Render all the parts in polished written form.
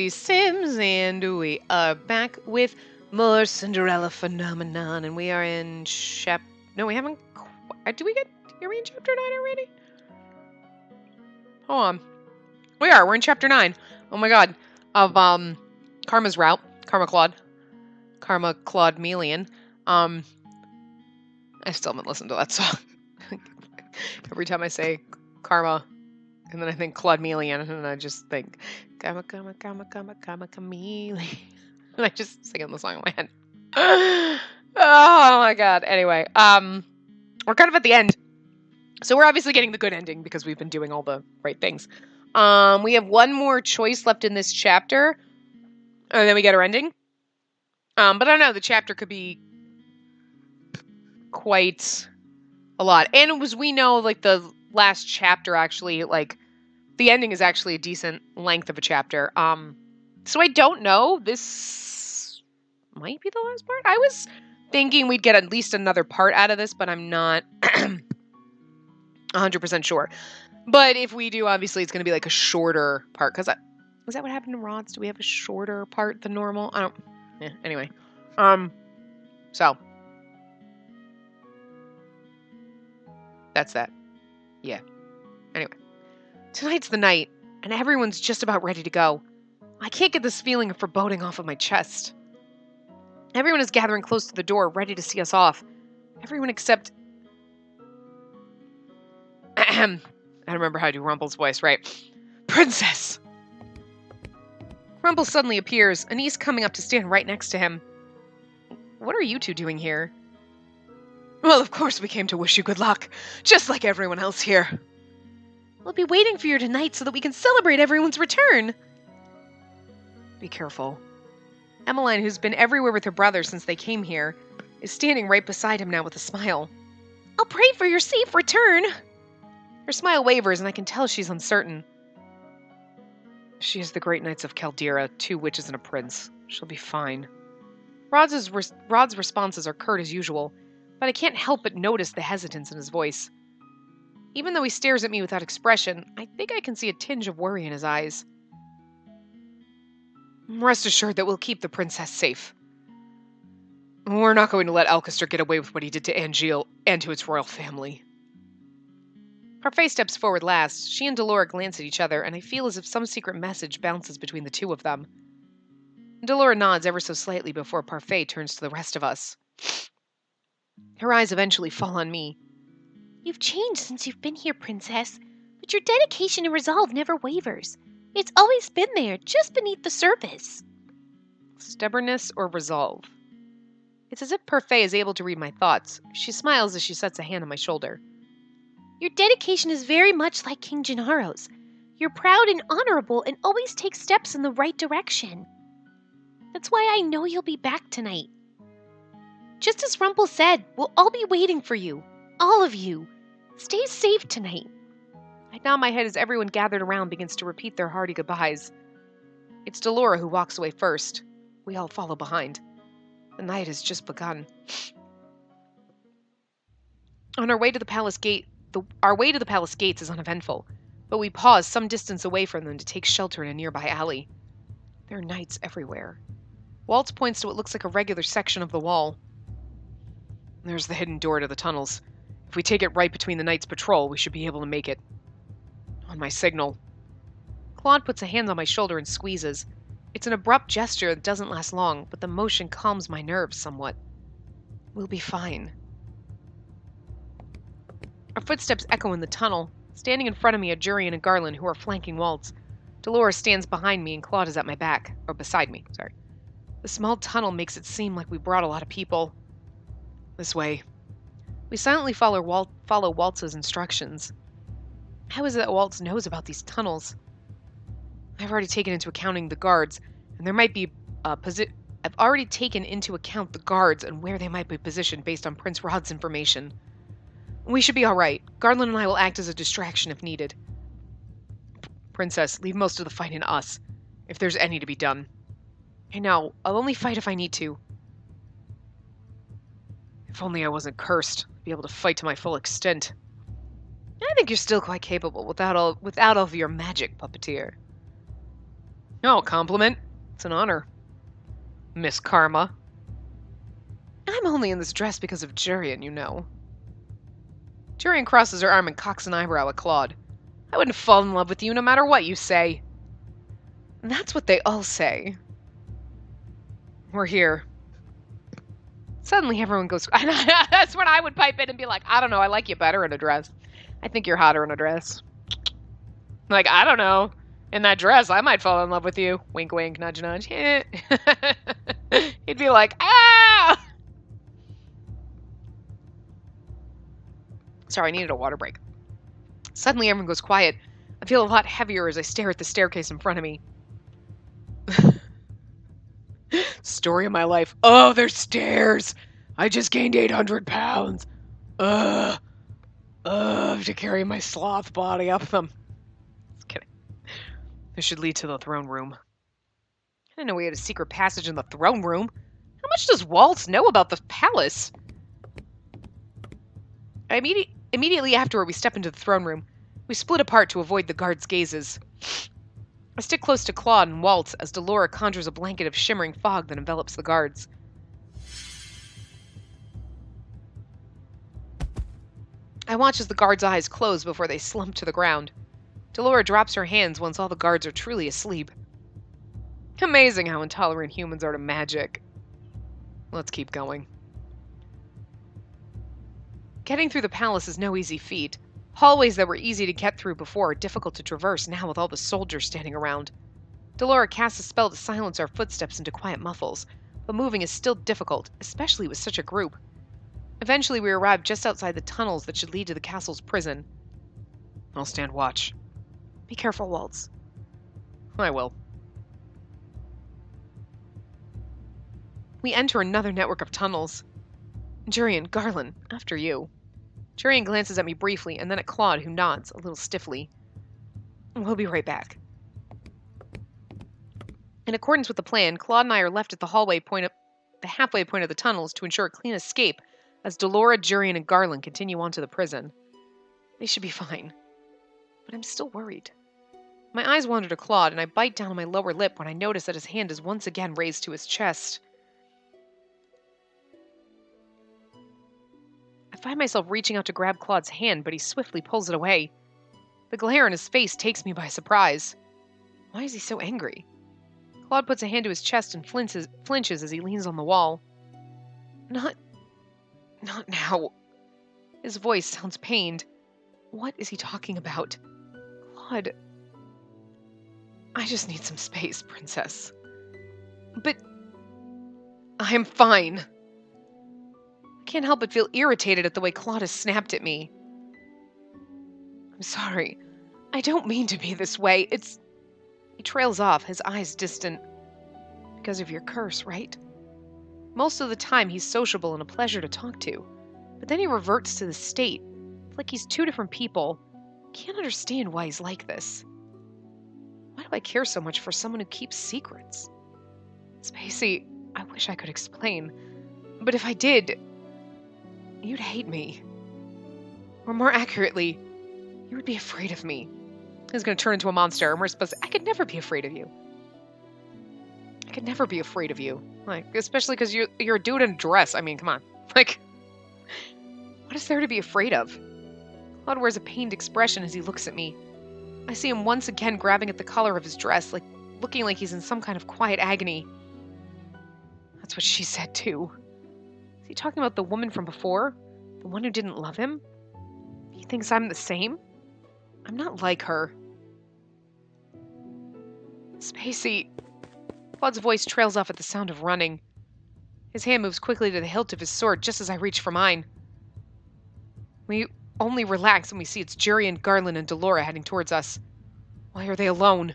Spacey Sims, and we are back with more Cinderella phenomenon, and we are in No, we haven't. Are we in chapter 9 already? Hold on. We're in chapter 9. Oh my god. Of Karma's Route, Karma Claude Melian. I still haven't listened to that song. Every time I say Karma, and then I think Claude Melian, and I just think Karma Chameleon. And I just sing the song in my head. Oh my god. Anyway, we're kind of at the end. So we're obviously getting the good ending because we've been doing all the right things. We have one more choice left in this chapter, and then we get our ending. But I don't know, the chapter could be quite a lot. And we know, like, the last chapter actually, like, the ending is actually a decent length of a chapter. So I don't know. This might be the last part. I was thinking we'd get at least another part out of this, but I'm not 100% sure. But if we do, obviously it's going to be like a shorter part. Is that what happened to Rods? Do we have a shorter part than normal? I don't... Yeah, anyway. So. That's that. Yeah. Anyway. Tonight's the night, and everyone's just about ready to go. I can't get this feeling of foreboding off of my chest. Everyone is gathering close to the door, ready to see us off. Everyone except... I don't remember how to do Rumple's voice, right? Princess! Rumple suddenly appears, and he's coming up to stand right next to him. What are you two doing here? Well, of course we came to wish you good luck, just like everyone else here. We'll be waiting for you tonight so that we can celebrate everyone's return. Be careful. Emmeline, who's been everywhere with her brother since they came here, is standing right beside him now with a smile. I'll pray for your safe return. Her smile wavers, and I can tell she's uncertain. She is the great knights of Caldera, 2 witches and a prince. She'll be fine. Rod's responses are curt as usual, but I can't help but notice the hesitance in his voice. Even though he stares at me without expression, I think I can see a tinge of worry in his eyes. Rest assured that we'll keep the princess safe. We're not going to let Alcester get away with what he did to Angeal and to its royal family. Parfait steps forward last. She and Delora glance at each other, and I feel as if some secret message bounces between the two of them. Delora nods ever so slightly before Parfait turns to the rest of us. Her eyes eventually fall on me. You've changed since you've been here, Princess, but your dedication and resolve never wavers. It's always been there, just beneath the surface. Stubbornness or resolve? It's as if Parfait is able to read my thoughts. She smiles as she sets a hand on my shoulder. Your dedication is very much like King Gennaro's. You're proud and honorable and always take steps in the right direction. That's why I know you'll be back tonight. Just as Rumple said, we'll all be waiting for you. All of you. Stay safe tonight. I nod my head as everyone gathered around begins to repeat their hearty goodbyes. It's Delora who walks away first. We all follow behind. The night has just begun. On our way to the palace gates is uneventful, but we pause some distance away from them to take shelter in a nearby alley. There are knights everywhere. Waltz points to what looks like a regular section of the wall. There's the hidden door to the tunnels. If we take it right between the Knight's patrol, we should be able to make it. On my signal. Claude puts a hand on my shoulder and squeezes. It's an abrupt gesture that doesn't last long, but the motion calms my nerves somewhat. We'll be fine. Our footsteps echo in the tunnel. Standing in front of me are Jury and a Garland who are flanking Waltz. Dolores stands behind me and Claude is at my back. Or beside me, sorry. The small tunnel makes it seem like we brought a lot of people. This way. We silently follow Waltz's instructions. How is it that Waltz knows about these tunnels? I've already taken into account the guards, and there might be I've already taken into account the guards and where they might be positioned based on Prince Rod's information. We should be all right. Garland and I will act as a distraction if needed. Princess, leave most of the fight in us, if there's any to be done. I know, I'll only fight if I need to. If only I wasn't cursed, I'd be able to fight to my full extent. I think you're still quite capable without all of your magic, puppeteer. Oh, compliment. It's an honor. Miss Karma. I'm only in this dress because of Jurian, you know. Jurian crosses her arm and cocks an eyebrow at Claude. I wouldn't fall in love with you no matter what you say. And that's what they all say. We're here. Suddenly everyone goes... That's when I would pipe in and be like, I don't know, I like you better in a dress. I think you're hotter in a dress. Like, I don't know. In that dress, I might fall in love with you. Wink, wink, nudge, nudge. He'd be like, ah! Sorry, I needed a water break. Suddenly everyone goes quiet. I feel a lot heavier as I stare at the staircase in front of me. Story of my life. Oh, there's stairs! I just gained 800 pounds. To carry my sloth body up them. Just kidding. This should lead to the throne room. I didn't know we had a secret passage in the throne room. How much does Waltz know about the palace? Immediately afterward, we step into the throne room. We split apart to avoid the guards' gazes. I stick close to Claude and Waltz as Delora conjures a blanket of shimmering fog that envelops the guards. I watch as the guards' eyes close before they slump to the ground. Delora drops her hands once all the guards are truly asleep. Amazing how intolerant humans are to magic. Let's keep going. Getting through the palace is no easy feat. Hallways that were easy to get through before are difficult to traverse now with all the soldiers standing around. Delora casts a spell to silence our footsteps into quiet muffles, but moving is still difficult, especially with such a group. Eventually we arrive just outside the tunnels that should lead to the castle's prison. I'll stand watch. Be careful, Waltz. I will. We enter another network of tunnels. Jurian, Garland, after you. Jurian glances at me briefly, and then at Claude, who nods, a little stiffly. We'll be right back. In accordance with the plan, Claude and I are left at the halfway point of the tunnels to ensure a clean escape as Delora, Jurian, and Garland continue on to the prison. They should be fine. But I'm still worried. My eyes wander to Claude, and I bite down on my lower lip when I notice that his hand is once again raised to his chest. I find myself reaching out to grab Claude's hand, but he swiftly pulls it away. The glare on his face takes me by surprise. Why is he so angry? Claude puts a hand to his chest and flinches as he leans on the wall. Not now. His voice sounds pained. What is he talking about? Claude, I just need some space, Princess. But I'm fine. I can't help but feel irritated at the way Claude has snapped at me. I'm sorry. I don't mean to be this way. He trails off, his eyes distant. Because of your curse, right? Most of the time, he's sociable and a pleasure to talk to. But then he reverts to the state. Like he's two different people. Can't understand why he's like this. Why do I care so much for someone who keeps secrets? Spacey, I wish I could explain. But if I did, you'd hate me. Or more accurately, you would be afraid of me. He's going to turn into a monster, and we're supposed to... I could never be afraid of you. I could never be afraid of you. Like, especially because you're a dude in a dress. I mean, come on. Like, what is there to be afraid of? Claude wears a pained expression as he looks at me. I see him once again grabbing at the collar of his dress, like looking like he's in some kind of quiet agony. That's what she said, too. Is he talking about the woman from before? The one who didn't love him? He thinks I'm the same? I'm not like her. Spacey. Claude's voice trails off at the sound of running. His hand moves quickly to the hilt of his sword just as I reach for mine. We only relax when we see it's Jurian, Garland, and Delora heading towards us. Why are they alone?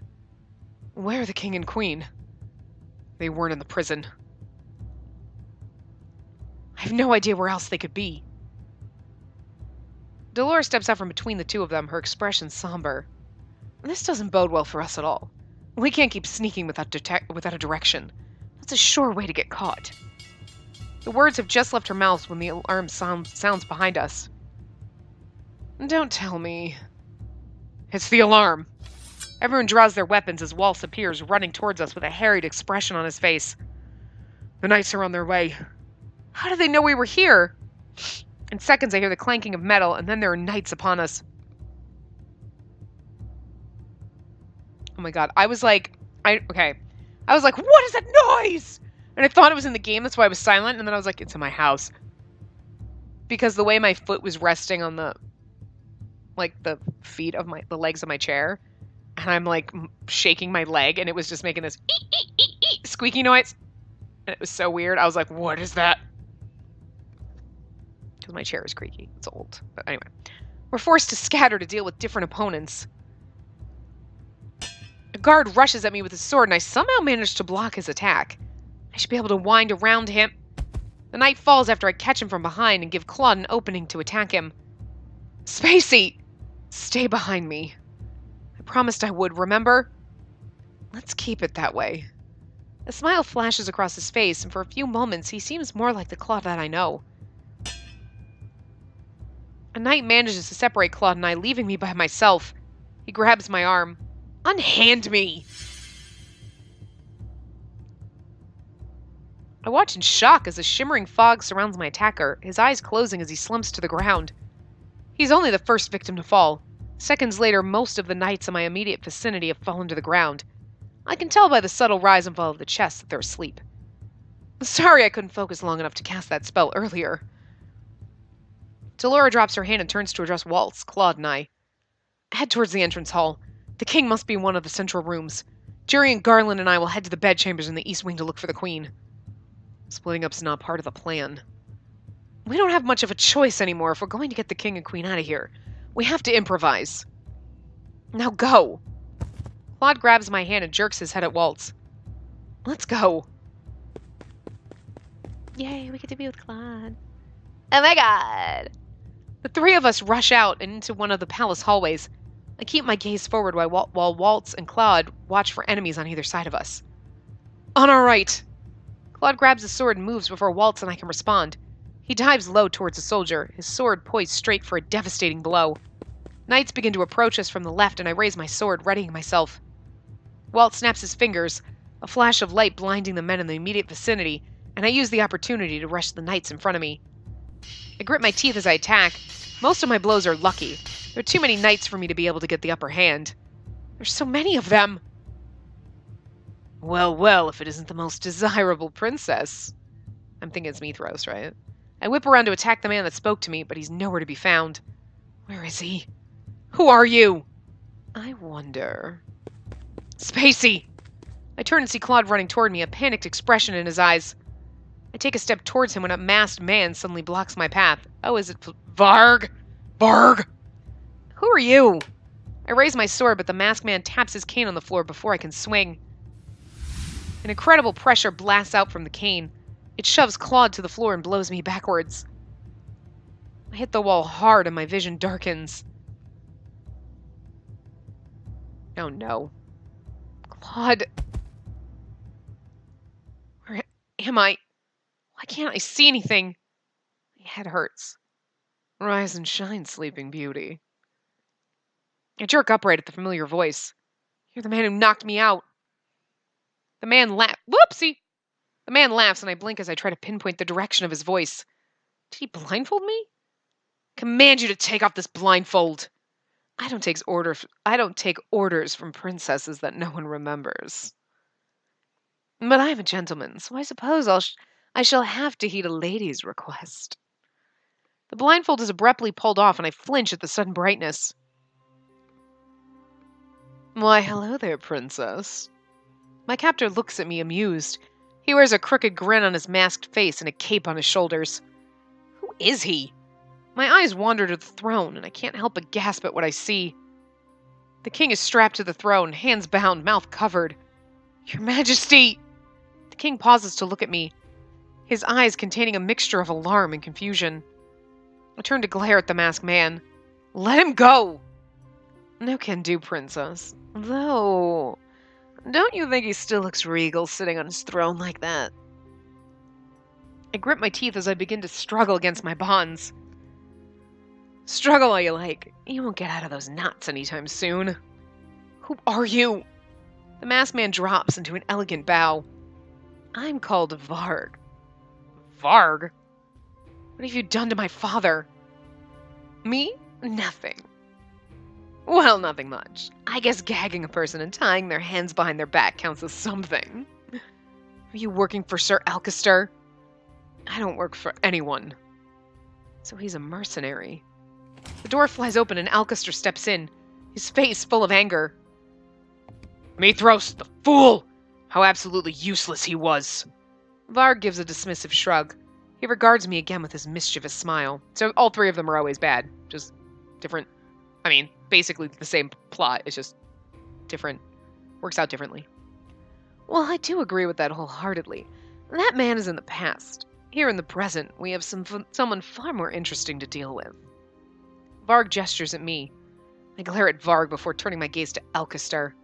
Where are the king and queen? They weren't in the prison. I have no idea where else they could be. Delora steps out from between the two of them, her expression somber. This doesn't bode well for us at all. We can't keep sneaking without a direction. That's a sure way to get caught. The words have just left her mouth when the alarm sounds behind us. Don't tell me. It's the alarm. Everyone draws their weapons as Waltz appears, running towards us with a harried expression on his face. The knights are on their way. How did they know we were here? In seconds, I hear the clanking of metal, and then there are knights upon us. Oh my god. I was like, what is that noise? And I thought it was in the game, that's why I was silent, and then I was like, it's in my house. Because the way my foot was resting on the feet of the legs of my chair, and I'm like shaking my leg, and it was just making this squeaky noise. And it was so weird. I was like, what is that? Because my chair is creaky. It's old. But anyway. We're forced to scatter to deal with different opponents. A guard rushes at me with his sword, and I somehow manage to block his attack. I should be able to wind around him. The knight falls after I catch him from behind and give Claude an opening to attack him. Spacey! Stay behind me. I promised I would, remember? Let's keep it that way. A smile flashes across his face, and for a few moments he seems more like the Claude that I know. A knight manages to separate Claude and I, leaving me by myself. He grabs my arm. Unhand me! I watch in shock as a shimmering fog surrounds my attacker, his eyes closing as he slumps to the ground. He's only the first victim to fall. Seconds later, most of the knights in my immediate vicinity have fallen to the ground. I can tell by the subtle rise and fall of the chest that they're asleep. Sorry I couldn't focus long enough to cast that spell earlier. Delora drops her hand and turns to address Waltz, Claude, and I. Head towards the entrance hall. The king must be in one of the central rooms. Jerry and Garland and I will head to the bedchambers in the east wing to look for the queen. Splitting up's not part of the plan. We don't have much of a choice anymore if we're going to get the king and queen out of here. We have to improvise. Now go! Claude grabs my hand and jerks his head at Waltz. Let's go. Yay, we get to be with Claude. Oh my god! The three of us rush out and into one of the palace hallways. I keep my gaze forward while Waltz and Claude watch for enemies on either side of us. On our right! Claude grabs his sword and moves before Waltz and I can respond. He dives low towards a soldier, his sword poised straight for a devastating blow. Knights begin to approach us from the left, and I raise my sword, readying myself. Waltz snaps his fingers, a flash of light blinding the men in the immediate vicinity, and I use the opportunity to rush the knights in front of me. I grit my teeth as I attack. Most of my blows are lucky. There are too many knights for me to be able to get the upper hand. There's so many of them! Well, well, if it isn't the most desirable princess. I'm thinking it's Mithros, right? I whip around to attack the man that spoke to me, but he's nowhere to be found. Where is he? Who are you? I wonder. Spacey! I turn and see Claude running toward me, a panicked expression in his eyes. I take a step towards him when a masked man suddenly blocks my path. Oh, is it Varg? Varg! Who are you? I raise my sword, but the masked man taps his cane on the floor before I can swing. An incredible pressure blasts out from the cane. It shoves Claude to the floor and blows me backwards. I hit the wall hard and my vision darkens. Oh no. Claude. Where am I? Why can't I see anything? My head hurts. Rise and shine, Sleeping Beauty. I jerk upright at the familiar voice. You're the man who knocked me out. The man Whoopsie! The man laughs and I blink as I try to pinpoint the direction of his voice. Did he blindfold me? Command you to take off this blindfold. I don't take orders from princesses that no one remembers. But I'm a gentleman, so I suppose I shall have to heed a lady's request. The blindfold is abruptly pulled off and I flinch at the sudden brightness. Why, hello there, princess. My captor looks at me amused. He wears a crooked grin on his masked face and a cape on his shoulders. Who is he? My eyes wander to the throne, and I can't help but gasp at what I see. The king is strapped to the throne, hands bound, mouth covered. Your Majesty! The king pauses to look at me, his eyes containing a mixture of alarm and confusion. I turn to glare at the masked man. Let him go! No can do, princess. Though, don't you think he still looks regal sitting on his throne like that? I grip my teeth as I begin to struggle against my bonds. Struggle all you like. You won't get out of those knots anytime soon. Who are you? The masked man drops into an elegant bow. I'm called Varg. Varg? What have you done to my father? Me? Nothing. Well, nothing much. I guess gagging a person and tying their hands behind their back counts as something. Are you working for Sir Alcester? I don't work for anyone. So he's a mercenary. The door flies open and Alcester steps in, his face full of anger. Mithros, the fool! How absolutely useless he was. Varg gives a dismissive shrug. He regards me again with his mischievous smile. So all three of them are always bad. Just different. I mean, basically the same plot. It's just different. Works out differently. Well, I do agree with that wholeheartedly. That man is in the past. Here in the present, we have someone far more interesting to deal with. Varg gestures at me. I glare at Varg before turning my gaze to Alcester.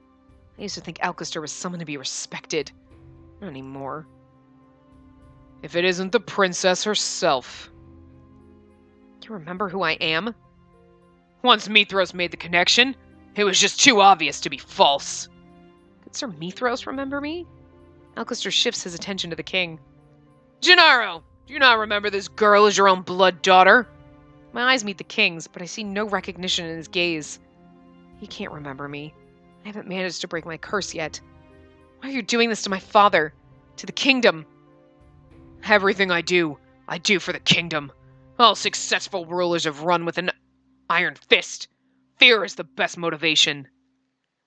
I used to think Alcester was someone to be respected. Not anymore. If it isn't the princess herself. Do you remember who I am? Once Mithros made the connection, it was just too obvious to be false. Could Sir Mithros remember me? Alcester shifts his attention to the king. Gennaro, do you not remember this girl as your own blood daughter? My eyes meet the king's, but I see no recognition in his gaze. He can't remember me. I haven't managed to break my curse yet. Why are you doing this to my father? To the kingdom? Everything I do for the kingdom. All successful rulers have run with an iron fist. Fear is the best motivation.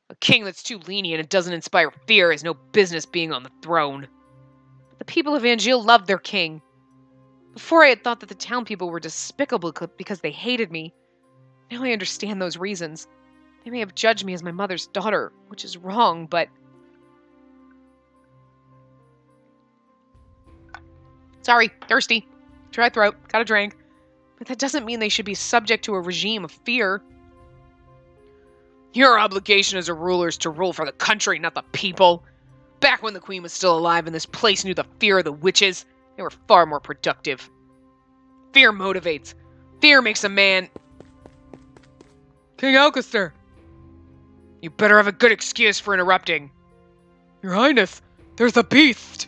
A king that's too lenient and doesn't inspire fear has no business being on the throne. The people of Angeal loved their king. Before I had thought that the town people were despicable because they hated me. Now I understand those reasons. They may have judged me as my mother's daughter, which is wrong, but... Sorry, thirsty. Dry throat, got a drink. But that doesn't mean they should be subject to a regime of fear. Your obligation as a ruler is to rule for the country, not the people. Back when the queen was still alive and this place knew the fear of the witches, they were far more productive. Fear motivates. Fear makes a man... King Alcester! You better have a good excuse for interrupting. Your Highness, there's a beast!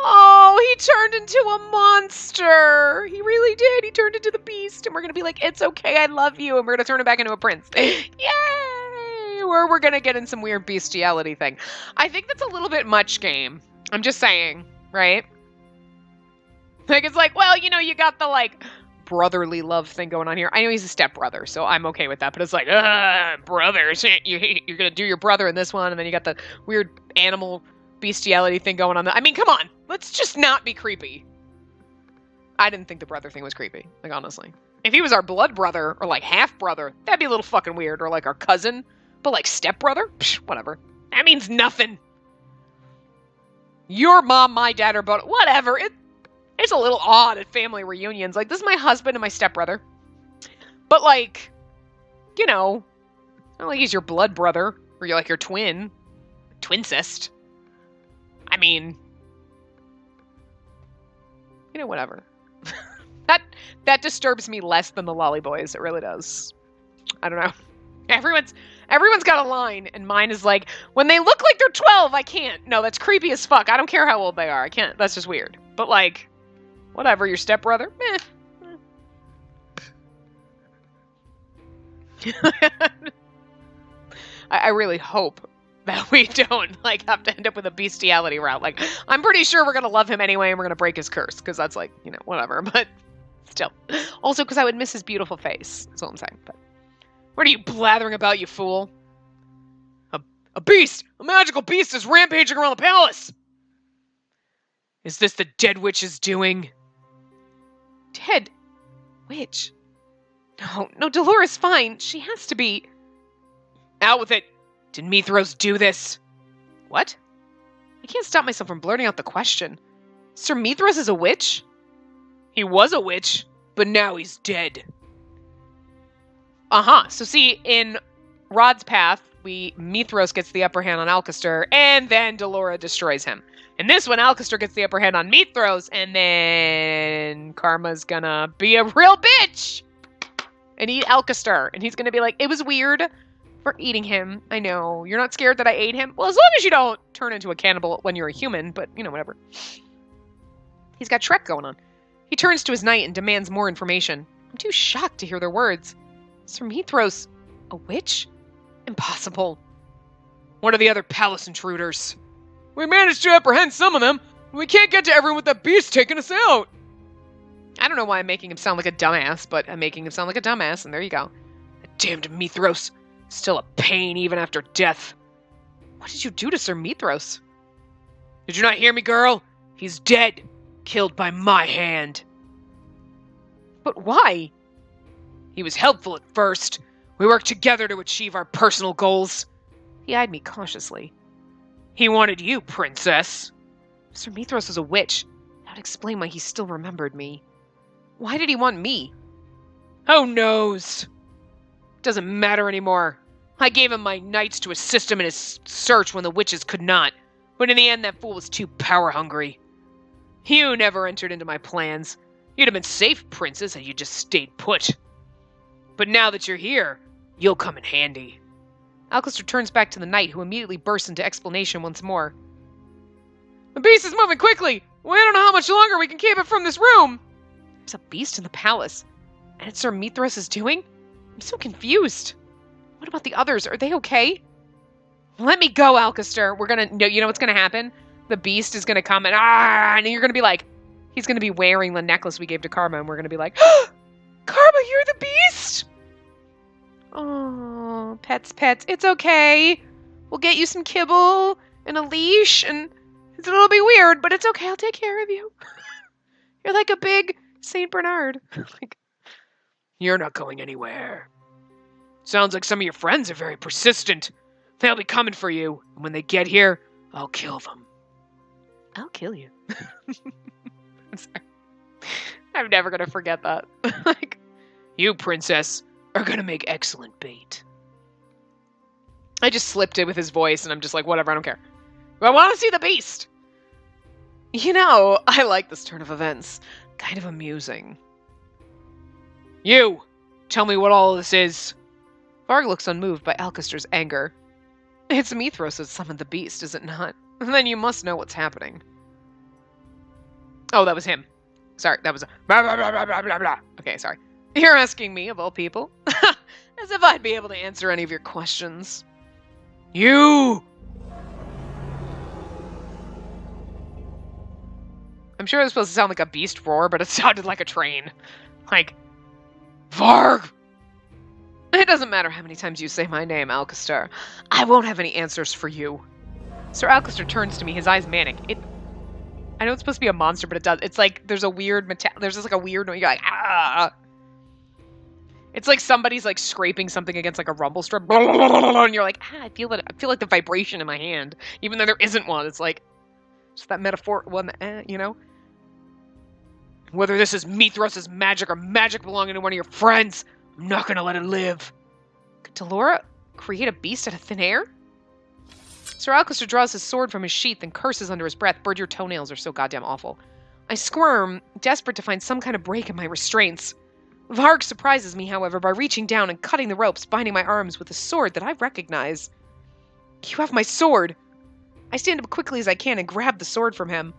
Oh, he turned into a monster! He really did. He turned into the beast, and we're gonna be like, it's okay, I love you, and we're gonna turn him back into a prince. Yay! Or we're gonna get in some weird bestiality thing. I think that's a little bit much, game. I'm just saying, right? Like, it's like, well, you know, you got the, like, brotherly love thing going on here. I know he's a stepbrother, so I'm okay with that, but it's like, brothers, you're gonna do your brother in this one, and then you got the weird animal bestiality thing going on. I mean, come on. Let's just not be creepy. I didn't think the brother thing was creepy, like, honestly. If he was our blood brother, or, like, half-brother, that'd be a little fucking weird, or, like, our cousin. But, like, stepbrother? Psh, whatever. That means nothing. Your mom, my dad, or both. Whatever. It's a little odd at family reunions. Like, this is my husband and my stepbrother. But, like, you know, not like he's your blood brother, or you're, like, your twin. Twincest. I mean, you know, whatever. That disturbs me less than the Lolly Boys. It really does. I don't know. Everyone's got a line, and mine is like, when they look like they're 12, I can't. No, that's creepy as fuck. I don't care how old they are. I can't. That's just weird. But, like, whatever, your stepbrother, I really hope that we don't, like, have to end up with a bestiality route. Like, I'm pretty sure we're gonna love him anyway, and we're gonna break his curse, because that's, like, you know, whatever, but still. Also, because I would miss his beautiful face. That's all I'm saying, but... What are you blathering about, you fool? A beast! A magical beast is rampaging around the palace! Is this the dead witch's doing? Dead? Witch? No, Dolores fine. She has to be... Out with it! Did Mithros do this? What? I can't stop myself from blurting out the question. Sir Mithros is a witch? He was a witch, but now he's dead. So see, in Rod's Path, Mithros gets the upper hand on Alcester, and then Delora destroys him. In this one, Alcester gets the upper hand on Mithros, and then Karma's gonna be a real bitch! And eat Alcester. And he's gonna be like, it was weird, For eating him. I know. You're not scared that I ate him? Well, as long as you don't turn into a cannibal when you're a human, but, whatever. He's got Shrek going on. He turns to his knight and demands more information. I'm too shocked to hear their words. Sir Mithros, a witch? Impossible. What are the other palace intruders? We managed to apprehend some of them. We can't get to everyone with that beast taking us out. I don't know why I'm making him sound like a dumbass, but I'm making him sound like a dumbass, and there you go. The damned Mithros. Still a pain even after death. What did you do to Sir Mithros? Did you not hear me, girl? He's dead. Killed by my hand. But why? He was helpful at first. We worked together to achieve our personal goals. He eyed me cautiously. He wanted you, princess. Sir Mithros was a witch. That would explain why he still remembered me. Why did he want me? Who knows? Doesn't matter anymore. I gave him my knights to assist him in his search when the witches could not. But in the end, that fool was too power-hungry. You never entered into my plans. You'd have been safe, princess, had you just stayed put. But now that you're here, you'll come in handy. Alcester turns back to the knight, who immediately bursts into explanation once more. The beast is moving quickly! We don't know how much longer we can keep it from this room! There's a beast in the palace, and it's Sir Mithros' doing? I'm so confused. What about the others? Are they okay? Let me go, Alcester. We're gonna... No, you know what's gonna happen? The beast is gonna come and you're gonna be like... He's gonna be wearing the necklace we gave to Karma, and we're gonna be like, Karma, you're the beast! Oh, pets. It's okay. We'll get you some kibble and a leash, and it's a little bit weird, but it's okay. I'll take care of you. You're like a big Saint Bernard. You're not going anywhere. Sounds like some of your friends are very persistent. They'll be coming for you, and when they get here, I'll kill them. I'll kill you. I'm sorry. I'm never gonna forget that. You, princess, are gonna make excellent bait. I just slipped it with his voice, and I'm just like, whatever, I don't care. I want to see the beast! I like this turn of events. Kind of amusing. You! Tell me what all this is. Varg looks unmoved by Alcester's anger. It's Mithros that summoned the beast, is it not? Then you must know what's happening. Oh, that was him. Sorry, that was a... Blah, blah, blah, blah, blah, blah, blah. Okay, sorry. You're asking me, of all people? As if I'd be able to answer any of your questions. You! I'm sure it was supposed to sound like a beast roar, but it sounded like a train. Like, Varg! It doesn't matter how many times you say my name, Alcester. I won't have any answers for you. Sir Alcester turns to me, his eyes manic. I know it's supposed to be a monster, but it does. It's like there's a weird there's just like a weird noise. You're like, ah. It's like somebody's like scraping something against like a rumble strip, and you're like, I feel it. I feel like the vibration in my hand, even though there isn't one. It's like just that metaphor one, Whether this is Mithros' magic or magic belonging to one of your friends, I'm not gonna let it live. Could Delora create a beast out of thin air? Sir Alcester draws his sword from his sheath and curses under his breath. Bird, your toenails are so goddamn awful. I squirm, desperate to find some kind of break in my restraints. Varg surprises me, however, by reaching down and cutting the ropes, binding my arms with a sword that I recognize. You have my sword! I stand up quickly as I can and grab the sword from him.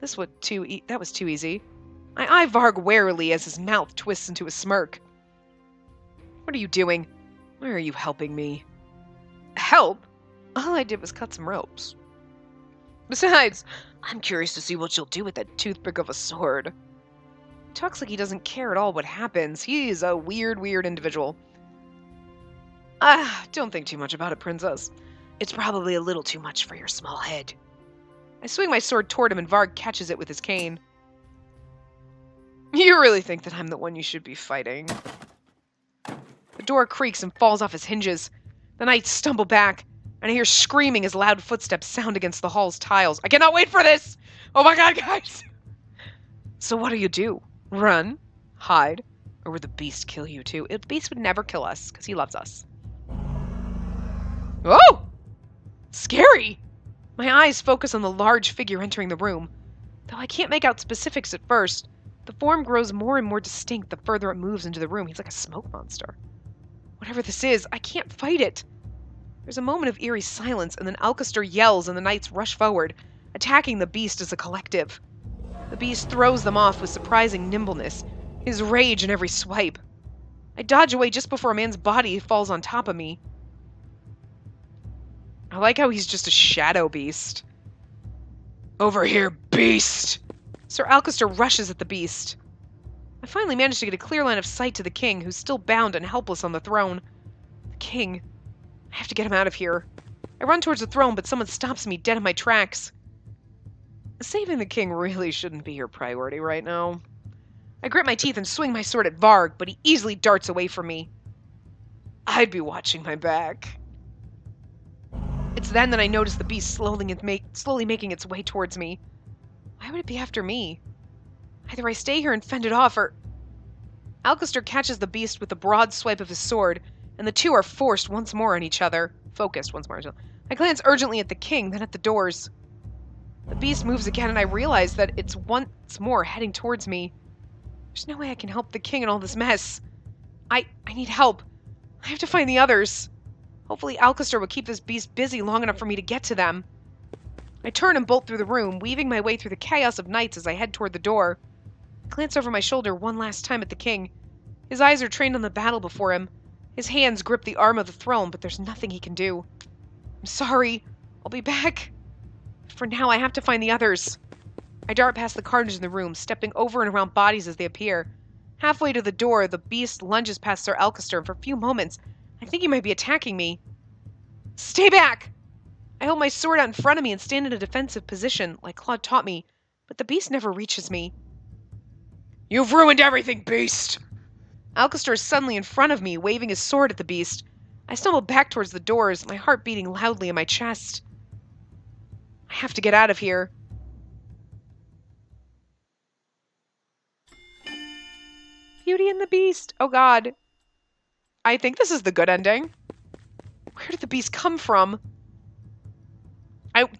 That was too easy. I eye Varg warily as his mouth twists into a smirk. What are you doing? Why are you helping me? Help? All I did was cut some ropes. Besides, I'm curious to see what you'll do with that toothpick of a sword. He talks like he doesn't care at all what happens. He is a weird individual. Don't think too much about it, princess. It's probably a little too much for your small head. I swing my sword toward him and Varg catches it with his cane. You really think that I'm the one you should be fighting? The door creaks and falls off its hinges. The knights stumble back, and I hear screaming as loud footsteps sound against the hall's tiles. I cannot wait for this! Oh my god, guys! So what do you do? Run? Hide? Or would the beast kill you too? The beast would never kill us, because he loves us. Oh! Scary! My eyes focus on the large figure entering the room. Though I can't make out specifics at first, the form grows more and more distinct the further it moves into the room. He's like a smoke monster. Whatever this is, I can't fight it. There's a moment of eerie silence, and then Alcester yells and the knights rush forward, attacking the beast as a collective. The beast throws them off with surprising nimbleness, his rage in every swipe. I dodge away just before a man's body falls on top of me. I like how he's just a shadow beast. Over here, beast! Sir Alcester rushes at the beast. I finally manage to get a clear line of sight to the king, who's still bound and helpless on the throne. The king. I have to get him out of here. I run towards the throne, but someone stops me dead in my tracks. Saving the king really shouldn't be your priority right now. I grit my teeth and swing my sword at Varg, but he easily darts away from me. I'd be watching my back. It's then that I notice the beast slowly making its way towards me. Why would it be after me? Either I stay here and fend it off, or... Alcester catches the beast with a broad swipe of his sword, and the two are forced once more on each other. Focused once more. I glance urgently at the king, then at the doors. The beast moves again, and I realize that it's once more heading towards me. There's no way I can help the king in all this mess. I need help. I have to find the others. Hopefully Alcester will keep this beast busy long enough for me to get to them. I turn and bolt through the room, weaving my way through the chaos of knights as I head toward the door. I glance over my shoulder one last time at the king. His eyes are trained on the battle before him. His hands grip the arm of the throne, but there's nothing he can do. I'm sorry. I'll be back. For now, I have to find the others. I dart past the carnage in the room, stepping over and around bodies as they appear. Halfway to the door, the beast lunges past Sir Alcester, and for a few moments, I think he might be attacking me. Stay back! I hold my sword out in front of me and stand in a defensive position, like Claude taught me, but the beast never reaches me. You've ruined everything, beast! Alcester is suddenly in front of me, waving his sword at the beast. I stumble back towards the doors, my heart beating loudly in my chest. I have to get out of here. Beauty and the Beast. Oh god. I think this is the good ending. Where did the beast come from?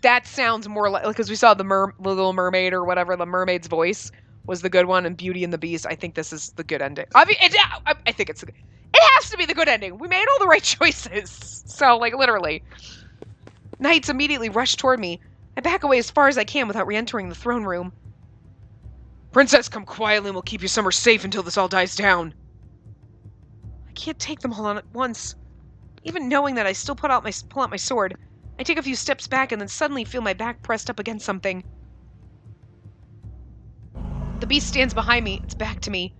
That sounds more like, because we saw the Little Mermaid or whatever, the mermaid's voice was the good one, and Beauty and the Beast. I think this is the good ending. I think it's the good. It has to be the good ending. We made all the right choices. So, like, literally. Knights immediately rush toward me. I back away as far as I can without re-entering the throne room. Princess, come quietly and we'll keep you somewhere safe until this all dies down. I can't take them all on at once. Even knowing that, I still pull out my sword. I take a few steps back and then suddenly feel my back pressed up against something. The beast stands behind me, its back to me.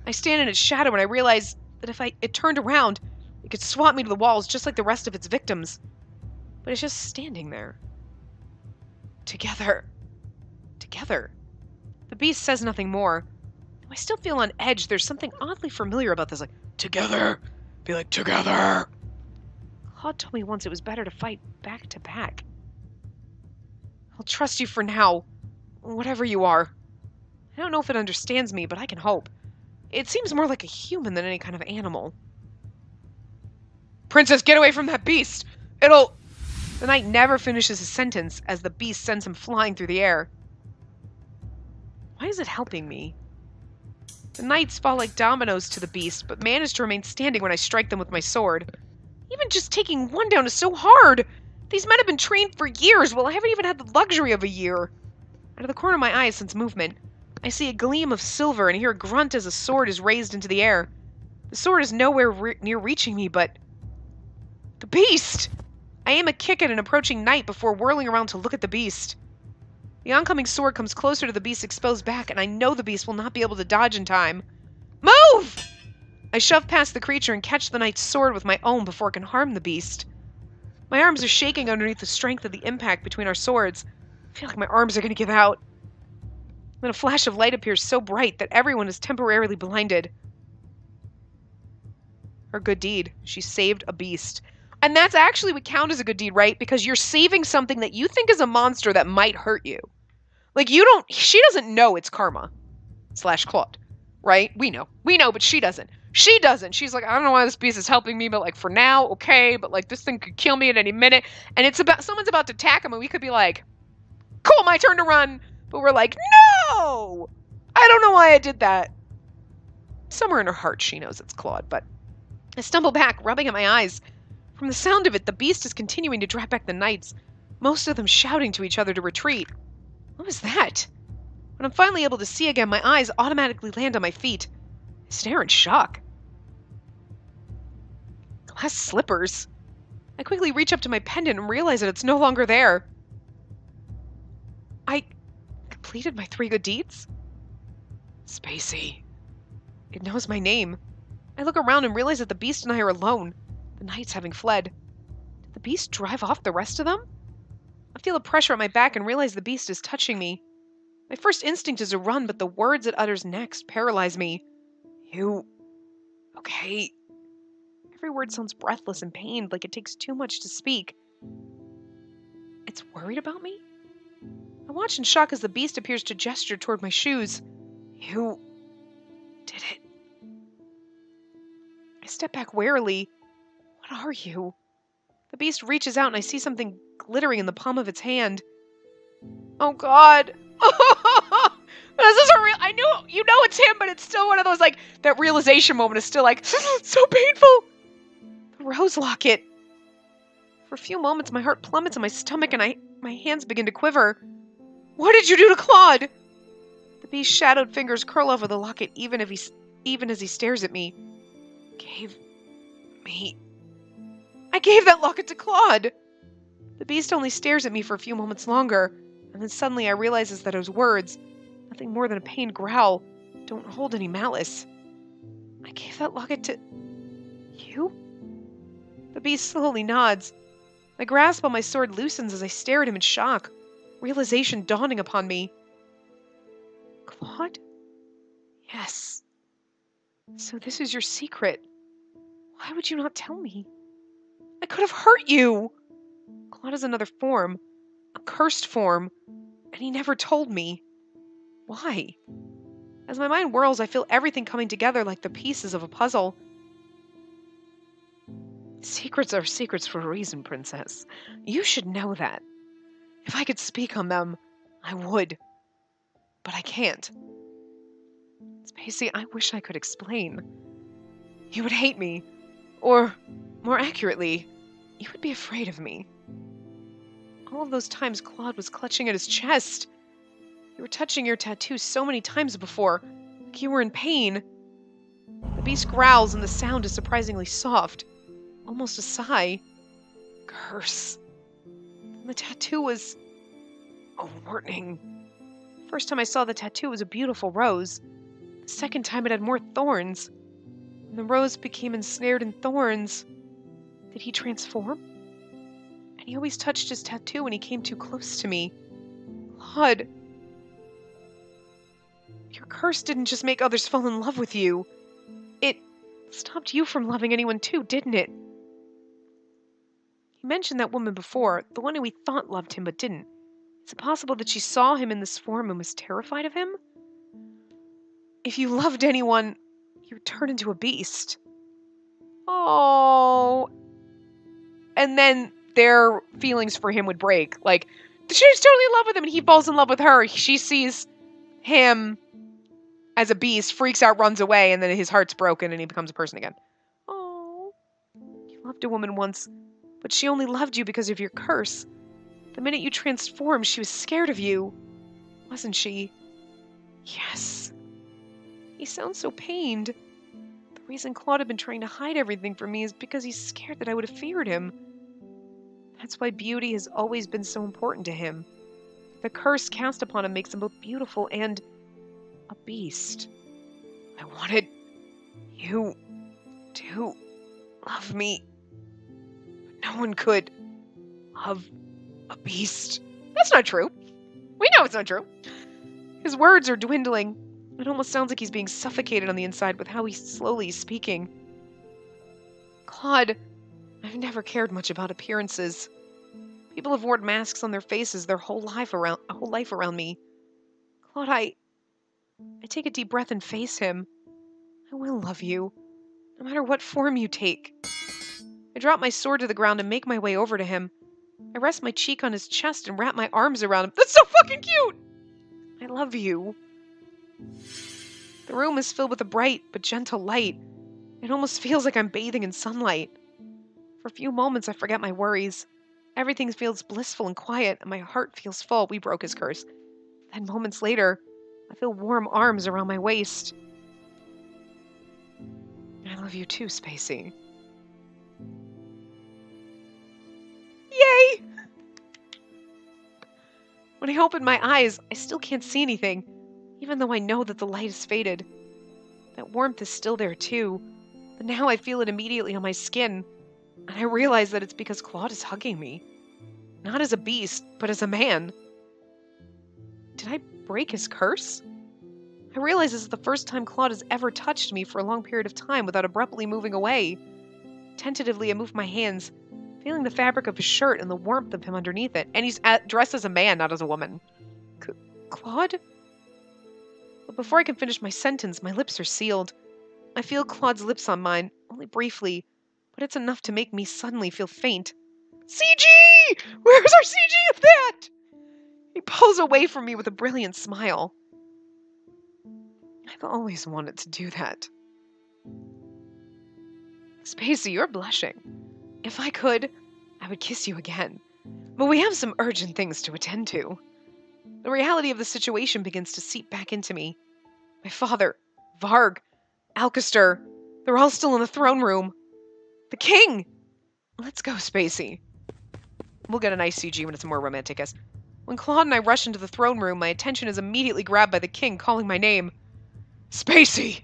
I stand in its shadow and I realize that if it turned around, it could swat me to the walls just like the rest of its victims. But it's just standing there. Together. Together. The beast says nothing more. Though I still feel on edge, there's something oddly familiar about this, like, together. Be like, together. Claude told me once it was better to fight back to back. I'll trust you for now. Whatever you are. I don't know if it understands me, but I can hope. It seems more like a human than any kind of animal. Princess, get away from that beast! It'll... The knight never finishes his sentence as the beast sends him flying through the air. Why is it helping me? The knights fall like dominoes to the beast, but manage to remain standing when I strike them with my sword. Even just taking one down is so hard! These men have been trained for years, while I haven't even had the luxury of a year. Out of the corner of my eye, since movement, I see a gleam of silver and hear a grunt as a sword is raised into the air. The sword is nowhere near reaching me, but... The beast! I aim a kick at an approaching knight before whirling around to look at the beast. The oncoming sword comes closer to the beast's exposed back, and I know the beast will not be able to dodge in time. Move! I shove past the creature and catch the knight's sword with my own before it can harm the beast. My arms are shaking underneath the strength of the impact between our swords. I feel like my arms are going to give out. Then a flash of light appears so bright that everyone is temporarily blinded. Her good deed. She saved a beast. And that's actually would count as a good deed, right? Because you're saving something that you think is a monster that might hurt you. Like, she doesn't know it's Karma. / Claude. Right? We know, but she doesn't. She doesn't. She's like, I don't know why this beast is helping me, but like, for now, okay, but like, this thing could kill me at any minute. And someone's about to attack him, and we could be like, cool, my turn to run. But we're like, no! I don't know why I did that. Somewhere in her heart, she knows it's Claude, but I stumble back, rubbing at my eyes. From the sound of it, the beast is continuing to drive back the knights, most of them shouting to each other to retreat. What was that? When I'm finally able to see again, my eyes automatically land on my feet. I stare in shock. Glass slippers. I quickly reach up to my pendant and realize that it's no longer there. I completed my 3 good deeds? Spacey. It knows my name. I look around and realize that the beast and I are alone, the knights having fled. Did the beast drive off the rest of them? I feel a pressure at my back and realize the beast is touching me. My first instinct is to run, but the words it utters next paralyze me. You... okay? Every word sounds breathless and pained, like it takes too much to speak. It's worried about me? I watch in shock as the beast appears to gesture toward my shoes. You... did it. I step back warily. What are you? The beast reaches out and I see something glittering in the palm of its hand. Oh God. This is a real... I knew... you know it's him, but it's still one of those, like, that realization moment is still like, so painful. The rose locket. For a few moments, my heart plummets in my stomach and my hands begin to quiver. What did you do to Claude? The beast's shadowed fingers curl over the locket even as he stares at me. I gave that locket to Claude! The beast only stares at me for a few moments longer, and then suddenly I realizes that his words, nothing more than a pained growl, don't hold any malice. I gave that locket to... you? The beast slowly nods. My grasp on my sword loosens as I stare at him in shock, realization dawning upon me. Claude? Yes. So this is your secret. Why would you not tell me? I could have hurt you! Claude is another form, a cursed form, and he never told me. Why? As my mind whirls, I feel everything coming together like the pieces of a puzzle. Secrets are secrets for a reason, Princess. You should know that. If I could speak on them, I would. But I can't. Spacey, I wish I could explain. You would hate me. Or, more accurately, you would be afraid of me. All of those times Claude was clutching at his chest. You were touching your tattoo so many times before, like you were in pain. The beast growls and the sound is surprisingly soft, almost a sigh. Curse. And the tattoo was a warning. First time I saw the tattoo, it was a beautiful rose. The second time it had more thorns. When the rose became ensnared in thorns, did he transform? And he always touched his tattoo when he came too close to me. Claude, your curse didn't just make others fall in love with you. It stopped you from loving anyone too, didn't it? He mentioned that woman before, the one who he thought loved him but didn't. Is it possible that she saw him in this form and was terrified of him? If you loved anyone, you would turn into a beast. Oh. And then their feelings for him would break. Like, she's totally in love with him and he falls in love with her. She sees him as a beast, freaks out, runs away, and then his heart's broken and he becomes a person again. Oh. You loved a woman once, but she only loved you because of your curse. The minute you transformed, she was scared of you. Wasn't she? Yes. He sounds so pained. The reason Claude had been trying to hide everything from me is because he's scared that I would have feared him. That's why beauty has always been so important to him. The curse cast upon him makes him both beautiful and a beast. I wanted you to love me, but no one could love a beast. That's not true. We know it's not true. His words are dwindling. It almost sounds like he's being suffocated on the inside with how he's slowly speaking. Claude, I've never cared much about appearances. People have worn masks on their faces their whole life around me. Claude, I take a deep breath and face him. I will love you, no matter what form you take. I drop my sword to the ground and make my way over to him. I rest my cheek on his chest and wrap my arms around him. That's so fucking cute! I love you. The room is filled with a bright but gentle light. It almost feels like I'm bathing in sunlight. For a few moments, I forget my worries. Everything feels blissful and quiet, and my heart feels full. We broke his curse. Then moments later, I feel warm arms around my waist. I love you too, Spacey. Yay! When I open my eyes, I still can't see anything, even though I know that the light has faded. That warmth is still there too, but now I feel it immediately on my skin, and I realize that it's because Claude is hugging me. Not as a beast, but as a man. Did I break his curse? I realize this is the first time Claude has ever touched me for a long period of time without abruptly moving away. Tentatively, I move my hands, feeling the fabric of his shirt and the warmth of him underneath it. And he's dressed as a man, not as a woman. Claude? But before I can finish my sentence, my lips are sealed. I feel Claude's lips on mine, only briefly, but it's enough to make me suddenly feel faint. CG! Where's our CG of that? He pulls away from me with a brilliant smile. I've always wanted to do that. Spacey, you're blushing. If I could, I would kiss you again. But we have some urgent things to attend to. The reality of the situation begins to seep back into me. My father, Varg, Alcester, they're all still in the throne room. The king! Let's go, Spacey. We'll get a nice CG when it's more romantic. When Claude and I rush into the throne room, my attention is immediately grabbed by the king calling my name. Spacey!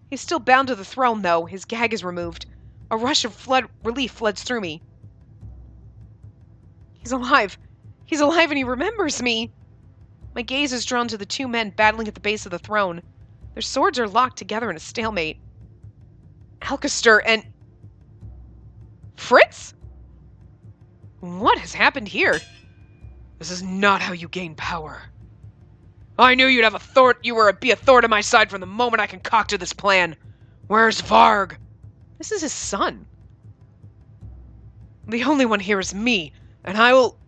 He's still bound to the throne, though. His gag is removed. A rush of relief floods through me. He's alive. He's alive and he remembers me. My gaze is drawn to the two men battling at the base of the throne. Their swords are locked together in a stalemate. Alcester and... Fritz? What has happened here? This is not how you gain power. I knew you'd have be a thorn to my side from the moment I concocted this plan. Where's Varg? This is his son. The only one here is me, and I will...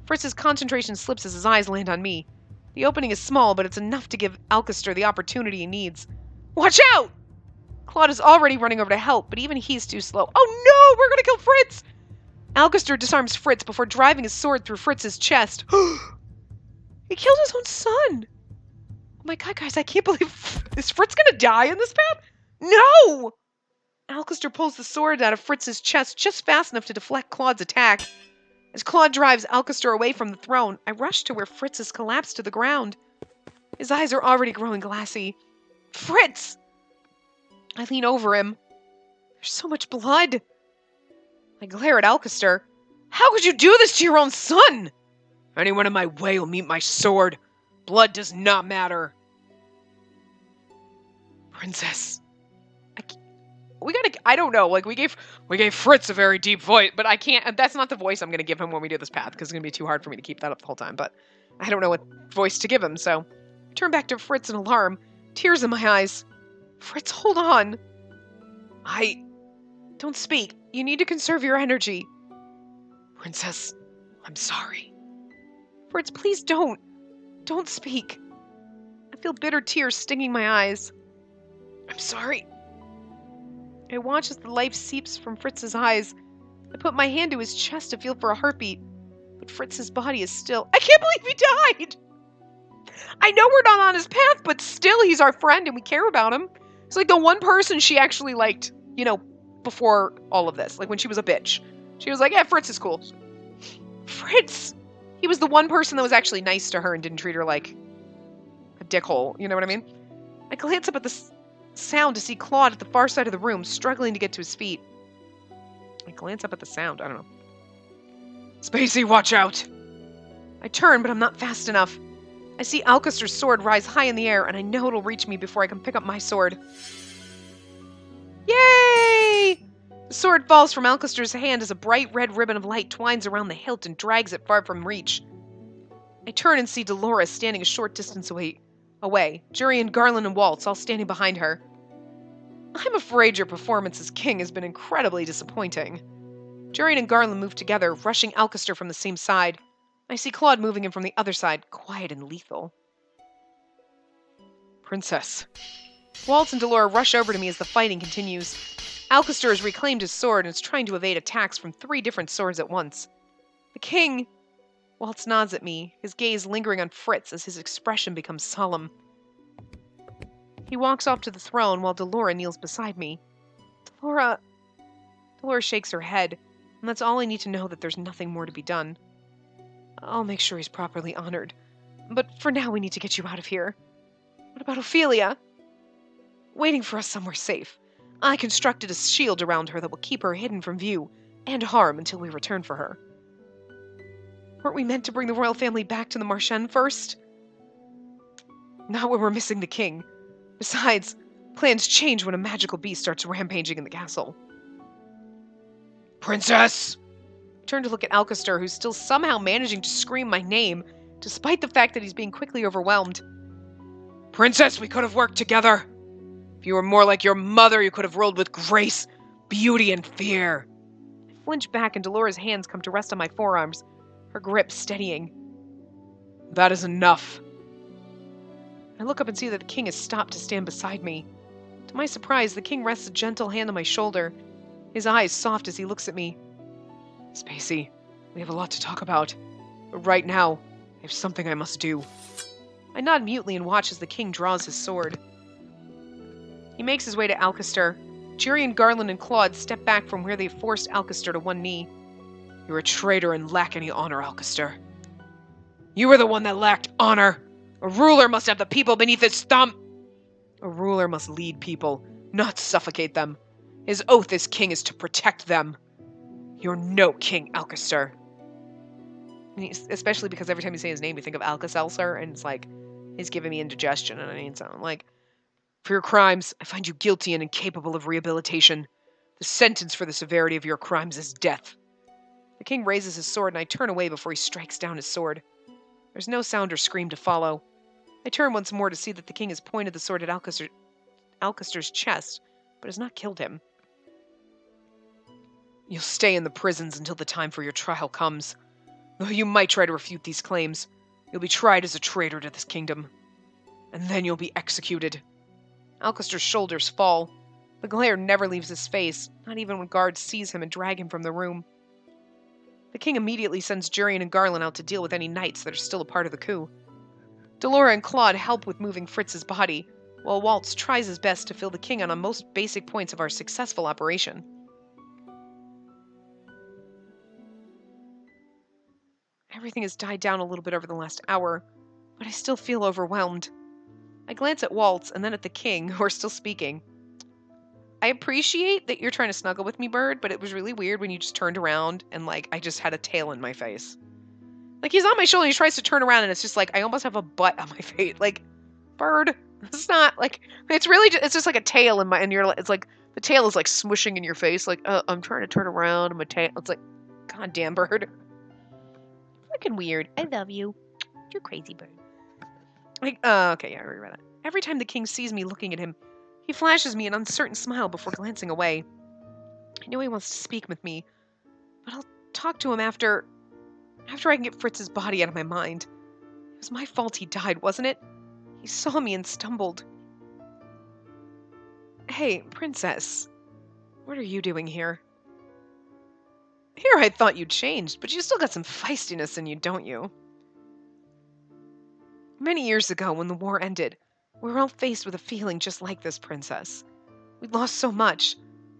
Fritz's concentration slips as his eyes land on me. The opening is small, but it's enough to give Alcester the opportunity he needs. Watch out! Claude is already running over to help, but even he's too slow. Oh no! We're gonna kill Fritz! Alcester disarms Fritz before driving his sword through Fritz's chest. He killed his own son! Oh my god, guys, I can't believe... Is Fritz gonna die in this path? No! Alcester pulls the sword out of Fritz's chest just fast enough to deflect Claude's attack. As Claude drives Alcester away from the throne, I rush to where Fritz has collapsed to the ground. His eyes are already growing glassy. Fritz! I lean over him. There's so much blood. I glare at Alcester. How could you do this to your own son? Anyone in my way will meet my sword. Blood does not matter. Princess. I don't know, like, we gave Fritz a very deep voice, but I can't, that's not the voice I'm gonna give him when we do this path, because it's gonna be too hard for me to keep that up the whole time, but I don't know what voice to give him, so I turn back to Fritz in alarm, tears in my eyes. Fritz, hold on. Don't speak. You need to conserve your energy. Princess, I'm sorry. Fritz, please don't. Don't speak. I feel bitter tears stinging my eyes. I'm sorry. I watch as the life seeps from Fritz's eyes. I put my hand to his chest to feel for a heartbeat, but Fritz's body is still... I can't believe he died! I know we're not on his path, but still he's our friend and we care about him. He's like the one person she actually liked, you know, before all of this. Like when she was a bitch. She was like, yeah, Fritz is cool. Fritz! He was the one person that was actually nice to her and didn't treat her like a dickhole. You know what I mean? I glance up at the sound to see Claude at the far side of the room, struggling to get to his feet. I glance up at the sound. I don't know. Spacey, watch out! I turn, but I'm not fast enough. I see Alcester's sword rise high in the air, and I know it'll reach me before I can pick up my sword. Yay! The sword falls from Alcester's hand as a bright red ribbon of light twines around the hilt and drags it far from reach. I turn and see Dolores standing a short distance away. Jurian, Garland, and Waltz all standing behind her. I'm afraid your performance as king has been incredibly disappointing. Jurian and Garland move together, rushing Alcester from the same side. I see Claude moving in from the other side, quiet and lethal. Princess, Waltz and Delora rush over to me as the fighting continues. Alcester has reclaimed his sword and is trying to evade attacks from 3 different swords at once. The king... Waltz nods at me, his gaze lingering on Fritz as his expression becomes solemn. He walks off to the throne while Delora kneels beside me. Delora shakes her head, and that's all I need to know, that there's nothing more to be done. I'll make sure he's properly honored. But for now, we need to get you out of here. What about Ophelia? Waiting for us somewhere safe. I constructed a shield around her that will keep her hidden from view and harm until we return for her. Weren't we meant to bring the royal family back to the Marchen first? Not when we're missing the king. Besides, plans change when a magical beast starts rampaging in the castle. Princess! I turn to look at Alcester, who's still somehow managing to scream my name, despite the fact that he's being quickly overwhelmed. Princess, we could have worked together. If you were more like your mother, you could have ruled with grace, beauty, and fear. I flinch back and Delora's hands come to rest on my forearms, her grip steadying. That is enough. I look up and see that the king has stopped to stand beside me. To my surprise, the king rests a gentle hand on my shoulder, his eyes soft as he looks at me. Spacey, we have a lot to talk about, but right now, I have something I must do. I nod mutely and watch as the king draws his sword. He makes his way to Alcester. Jurian, Garland, and Claude step back from where they forced Alcester to one knee. You're a traitor and lack any honor, Alcester. You were the one that lacked honor. A ruler must have the people beneath his thumb. A ruler must lead people, not suffocate them. His oath as king is to protect them. You're no king, Alcester. Especially because every time you say his name, you think of Alka-Seltzer, and it's like, he's giving me indigestion, and I need something like, for your crimes, I find you guilty and incapable of rehabilitation. The sentence for the severity of your crimes is death. The king raises his sword, and I turn away before he strikes down his sword. There's no sound or scream to follow. I turn once more to see that the king has pointed the sword at Alcester's chest, but has not killed him. You'll stay in the prisons until the time for your trial comes. Though you might try to refute these claims, you'll be tried as a traitor to this kingdom. And then you'll be executed. Alcester's shoulders fall. The glare never leaves his face, not even when guards seize him and drag him from the room. The king immediately sends Jurian and Garland out to deal with any knights that are still a part of the coup. Delora and Claude help with moving Fritz's body, while Waltz tries his best to fill the king in on most basic points of our successful operation. Everything has died down a little bit over the last hour, but I still feel overwhelmed. I glance at Waltz and then at the king, who are still speaking. I appreciate that you're trying to snuggle with me, Bird, but it was really weird when you just turned around and, like, I just had a tail in my face. Like, he's on my shoulder and he tries to turn around and it's just like, I almost have a butt on my face. Like, Bird, it's not, like, it's really just, it's just like a tail in my, and you're, it's like, the tail is, like, smushing in your face. Like, I'm trying to turn around and my tail, it's like, God damn, Bird. Fucking weird. I love you. You're crazy, Bird. Like, okay, yeah, I already read that. Every time the king sees me looking at him, he flashes me an uncertain smile before glancing away. I know he wants to speak with me, but I'll talk to him after I can get Fritz's body out of my mind. It was my fault he died, wasn't it? He saw me and stumbled. Hey, princess. What are you doing here? Here I thought you'd changed, but you still got some feistiness in you, don't you? Many years ago, when the war ended, we were all faced with a feeling just like this, princess. We'd lost so much,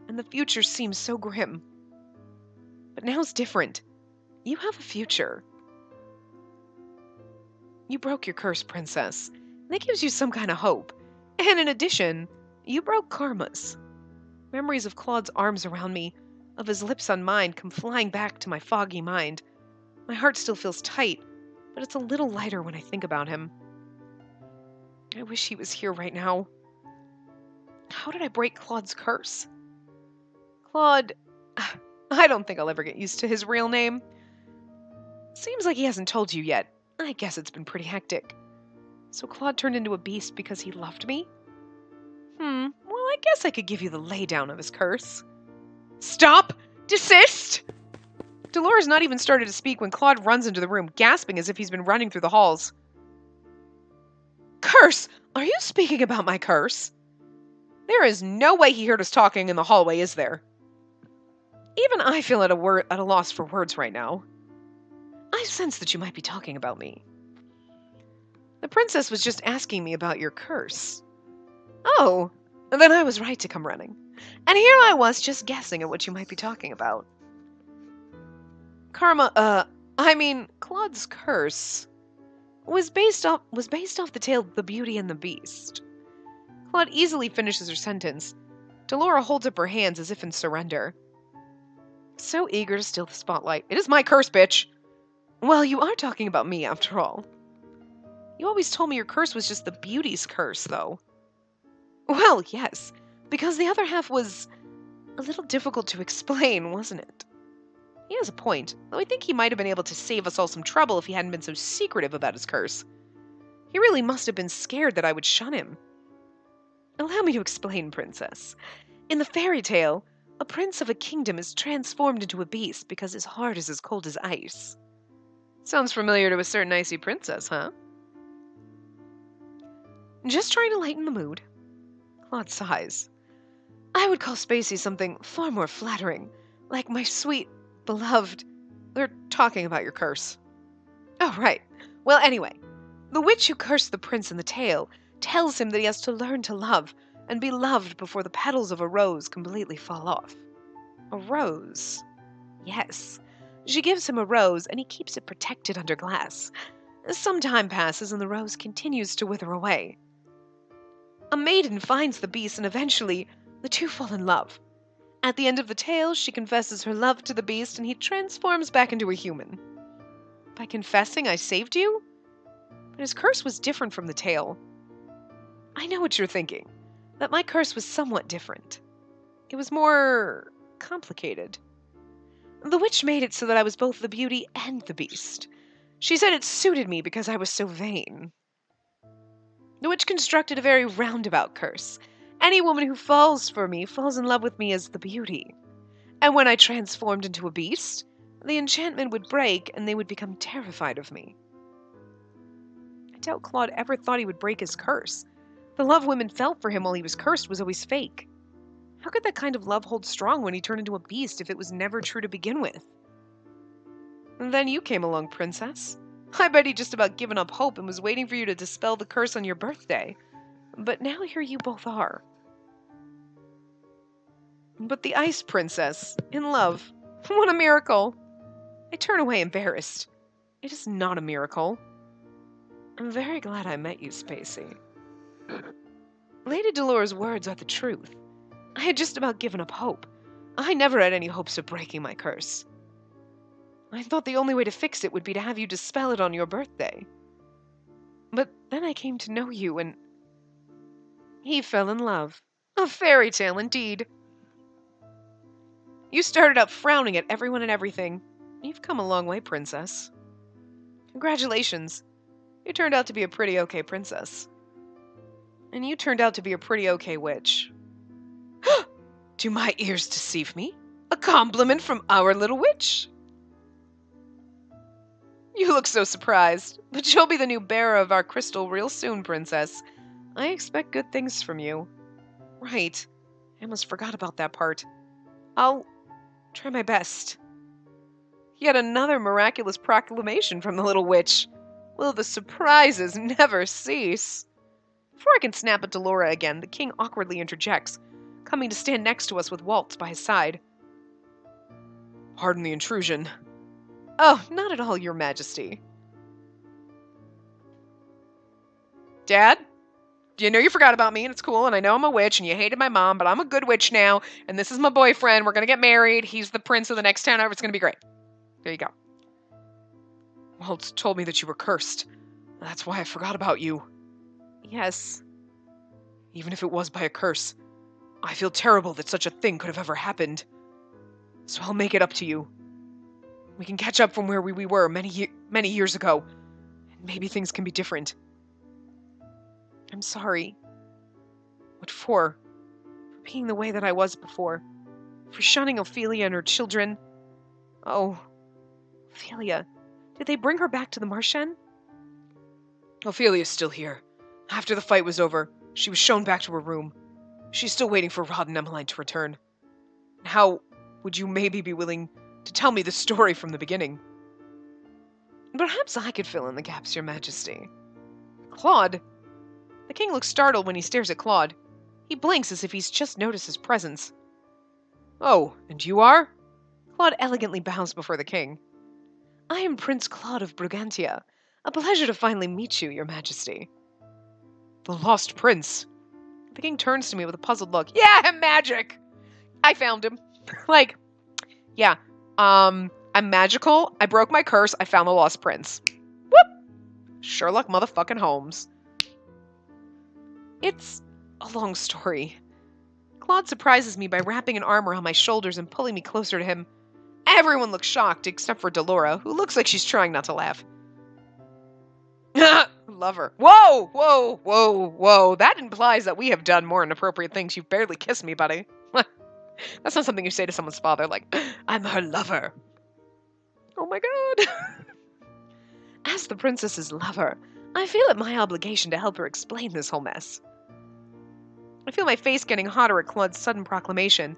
and the future seems so grim. But now's different. You have a future. You broke your curse, princess, and that gives you some kind of hope. And in addition, you broke Karma's. Memories of Claude's arms around me, of his lips on mine, come flying back to my foggy mind. My heart still feels tight, but it's a little lighter when I think about him. I wish he was here right now. How did I break Claude's curse? Claude... I don't think I'll ever get used to his real name. Seems like he hasn't told you yet. I guess it's been pretty hectic. So Claude turned into a beast because he loved me? Well, I guess I could give you the laydown of his curse. Stop! Desist! Dolores not even started to speak when Claude runs into the room, gasping as if he's been running through the halls. Curse! Are you speaking about my curse? There is no way he heard us talking in the hallway, is there? Even I feel at a loss for words right now. I sense that you might be talking about me. The princess was just asking me about your curse. Oh, then I was right to come running. And here I was just guessing at what you might be talking about. Claude's curse was based off the tale of the Beauty and the Beast. Claude easily finishes her sentence. Delora holds up her hands as if in surrender. So eager to steal the spotlight. It is my curse, bitch! Well, you are talking about me, after all. You always told me your curse was just the Beauty's curse, though. Well, yes, because the other half was a little difficult to explain, wasn't it? He has a point, though I think he might have been able to save us all some trouble if he hadn't been so secretive about his curse. He really must have been scared that I would shun him. Allow me to explain, Princess. In the fairy tale, a prince of a kingdom is transformed into a beast because his heart is as cold as ice. Sounds familiar to a certain icy princess, huh? Just trying to lighten the mood. Claude sighs. I would call Spacey something far more flattering, like my sweet, beloved... They're talking about your curse. Oh, right. Well, anyway, the witch who cursed the prince in the tale tells him that he has to learn to love and be loved before the petals of a rose completely fall off. A rose? Yes. She gives him a rose, and he keeps it protected under glass. Some time passes, and the rose continues to wither away. A maiden finds the beast, and eventually, the two fall in love. At the end of the tale, she confesses her love to the beast, and he transforms back into a human. By confessing, I saved you? But his curse was different from the tale. I know what you're thinking, that my curse was somewhat different. It was more complicated. The witch made it so that I was both the beauty and the beast. She said it suited me because I was so vain. The witch constructed a very roundabout curse. Any woman who falls for me falls in love with me as the beauty. And when I transformed into a beast, the enchantment would break and they would become terrified of me. I doubt Claude ever thought he would break his curse. The love women felt for him while he was cursed was always fake. How could that kind of love hold strong when he turned into a beast if it was never true to begin with? And then you came along, Princess. I bet he just about given up hope and was waiting for you to dispel the curse on your birthday. But now here you both are. But the Ice Princess, in love. What a miracle! I turn away embarrassed. It is not a miracle. I'm very glad I met you, Spacey. Lady Delora's words are the truth. I had just about given up hope. I never had any hopes of breaking my curse. I thought the only way to fix it would be to have you dispel it on your birthday. But then I came to know you, and he fell in love. A fairy tale indeed. You started out frowning at everyone and everything. You've come a long way, Princess. Congratulations. You turned out to be a pretty okay princess. And you turned out to be a pretty okay witch. Do my ears deceive me? A compliment from our little witch. You look so surprised, but you'll be the new bearer of our crystal real soon, Princess. I expect good things from you. Right. I almost forgot about that part. I'll try my best. Yet another miraculous proclamation from the little witch. Will the surprises never cease? Before I can snap at Delora again, the king awkwardly interjects, coming to stand next to us with Waltz by his side. Pardon the intrusion. Oh, not at all, your majesty. Dad? You know you forgot about me, and it's cool, and I know I'm a witch, and you hated my mom, but I'm a good witch now, and this is my boyfriend. We're gonna get married. He's the prince of the next town over. It's gonna be great. There you go. Waltz told me that you were cursed. That's why I forgot about you. Yes. Even if it was by a curse, I feel terrible that such a thing could have ever happened. So I'll make it up to you. We can catch up from where we were many years ago, and maybe things can be different. I'm sorry. What for? For being the way that I was before. For shunning Ophelia and her children. Oh, Ophelia. Did they bring her back to the Marchen? Ophelia's still here. After the fight was over, she was shown back to her room. She's still waiting for Rod and Emmeline to return. How would you maybe be willing to tell me the story from the beginning? Perhaps I could fill in the gaps, Your Majesty. Claude? The king looks startled when he stares at Claude. He blinks as if he's just noticed his presence. Oh, and you are? Claude elegantly bows before the king. I am Prince Claude of Brigantia. A pleasure to finally meet you, Your Majesty. The Lost Prince. The king turns to me with a puzzled look. Yeah, magic! I found him. Yeah. I'm magical. I broke my curse. I found the Lost Prince. Whoop! Sherlock motherfucking Holmes. It's a long story. Claude surprises me by wrapping an arm around my shoulders and pulling me closer to him. Everyone looks shocked except for Delora, who looks like she's trying not to laugh. Love her. Whoa, whoa, whoa, whoa. That implies that we have done more inappropriate things. You've barely kissed me, buddy. That's not something you say to someone's father, like, I'm her lover. Oh my god. As the princess's lover, I feel it my obligation to help her explain this whole mess. I feel my face getting hotter at Claude's sudden proclamation.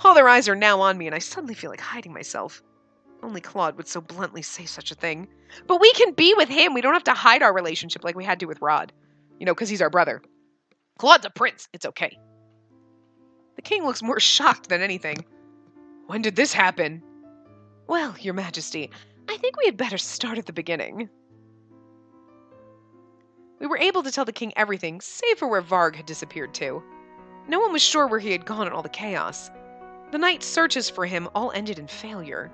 All their eyes are now on me, and I suddenly feel like hiding myself. Only Claude would so bluntly say such a thing. But we can be with him. We don't have to hide our relationship like we had to with Rod. You know, because he's our brother. Claude's a prince. It's okay. The king looks more shocked than anything. When did this happen? Well, Your Majesty, I think we had better start at the beginning. We were able to tell the king everything, save for where Varg had disappeared to. No one was sure where he had gone in all the chaos. The night's searches for him all ended in failure.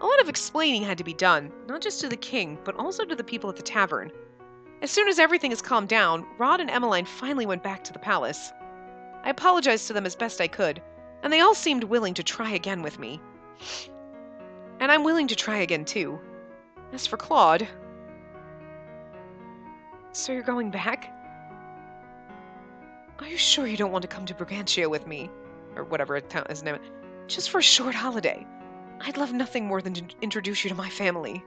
A lot of explaining had to be done, not just to the king, but also to the people at the tavern. As soon as everything has calmed down, Rod and Emmeline finally went back to the palace. I apologized to them as best I could, and they all seemed willing to try again with me. And I'm willing to try again too. As for Claude... So you're going back? Are you sure you don't want to come to Brigantia with me? Or whatever his name is. Just for a short holiday. I'd love nothing more than to introduce you to my family.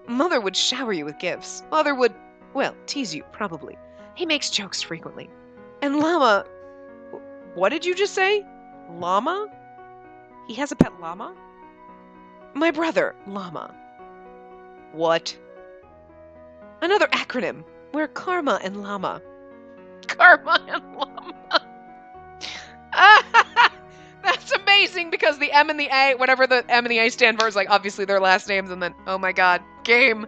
Mother would shower you with gifts. Father would, well, tease you, probably. He makes jokes frequently. And Llama... What did you just say? Llama? He has a pet llama? My brother, Llama. What? Another acronym. We're Karma and Llama. Karma and Llama. That's amazing because the M and the A, whatever the M and the A stand for, is like obviously their last names, and then, oh my god, game,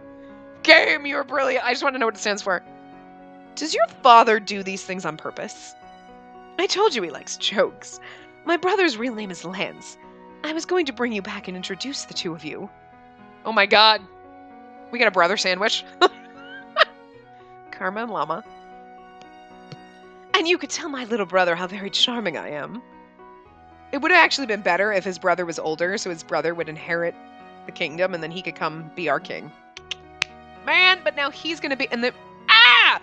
you're brilliant. I just want to know what it stands for. Does your father do these things on purpose? I told you he likes jokes. My brother's real name is Lance. I was going to bring you back and introduce the two of you. Oh my god. We got a brother sandwich. Karma and Llama. And you could tell my little brother how very charming I am. It would have actually been better if his brother was older, so his brother would inherit the kingdom, and then he could come be our king. Man, but now he's gonna be... And the... Ah!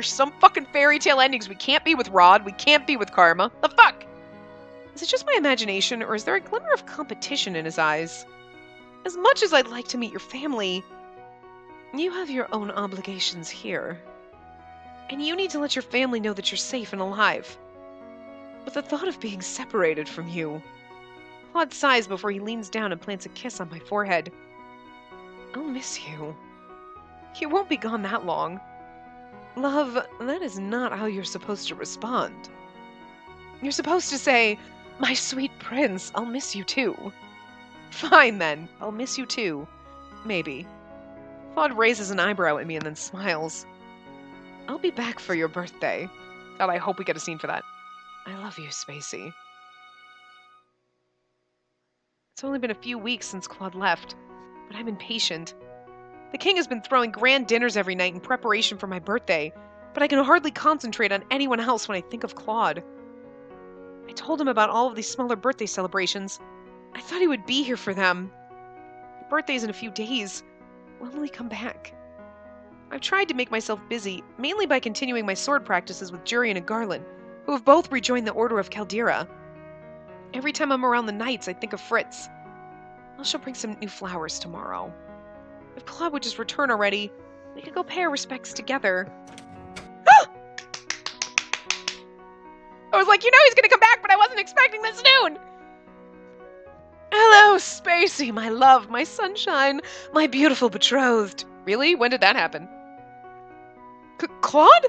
Some fucking fairy tale endings. We can't be with Rod. We can't be with Karma. The fuck? Is it just my imagination, or is there a glimmer of competition in his eyes? As much as I'd like to meet your family, you have your own obligations here. And you need to let your family know that you're safe and alive. But the thought of being separated from you... Claude sighs before he leans down and plants a kiss on my forehead. I'll miss you. You won't be gone that long. Love, that is not how you're supposed to respond. You're supposed to say, my sweet prince, I'll miss you too. Fine then, I'll miss you too. Maybe. Claude raises an eyebrow at me and then smiles. I'll be back for your birthday. God, I hope we get a scene for that. I love you, Spacey. It's only been a few weeks since Claude left, but I'm impatient. The king has been throwing grand dinners every night in preparation for my birthday, but I can hardly concentrate on anyone else when I think of Claude. I told him about all of these smaller birthday celebrations. I thought he would be here for them. Your birthday's in a few days. When will he come back? I've tried to make myself busy, mainly by continuing my sword practices with Jurian and Garland, who have both rejoined the Order of Caldera. Every time I'm around the Knights, I think of Fritz. I shall bring some new flowers tomorrow. If Claude would just return already, we could go pay our respects together. Ah! I was like, you know he's gonna come back, but I wasn't expecting this soon. Hello, Spacey, my love, my sunshine, my beautiful betrothed. Really? When did that happen? Claude?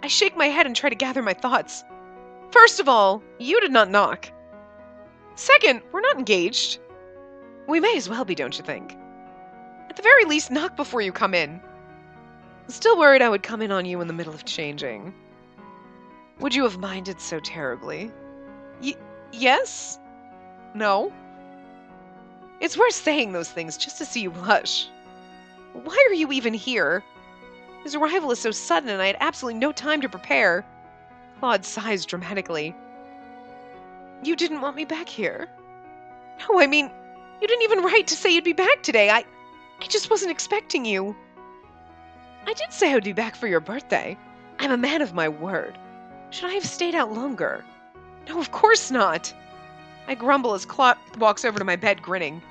I shake my head and try to gather my thoughts. First of all, you did not knock. Second, we're not engaged. We may as well be, don't you think? At the very least, knock before you come in. Still worried I would come in on you in the middle of changing. Would you have minded so terribly? Yes? No? It's worth saying those things just to see you blush. Why are you even here? His arrival is so sudden and I had absolutely no time to prepare. Claude sighs dramatically. You didn't want me back here? No, I mean, you didn't even write to say you'd be back today. I just wasn't expecting you. I did say I would be back for your birthday. I'm a man of my word. Should I have stayed out longer? No, of course not. I grumble as Claude walks over to my bed, grinning.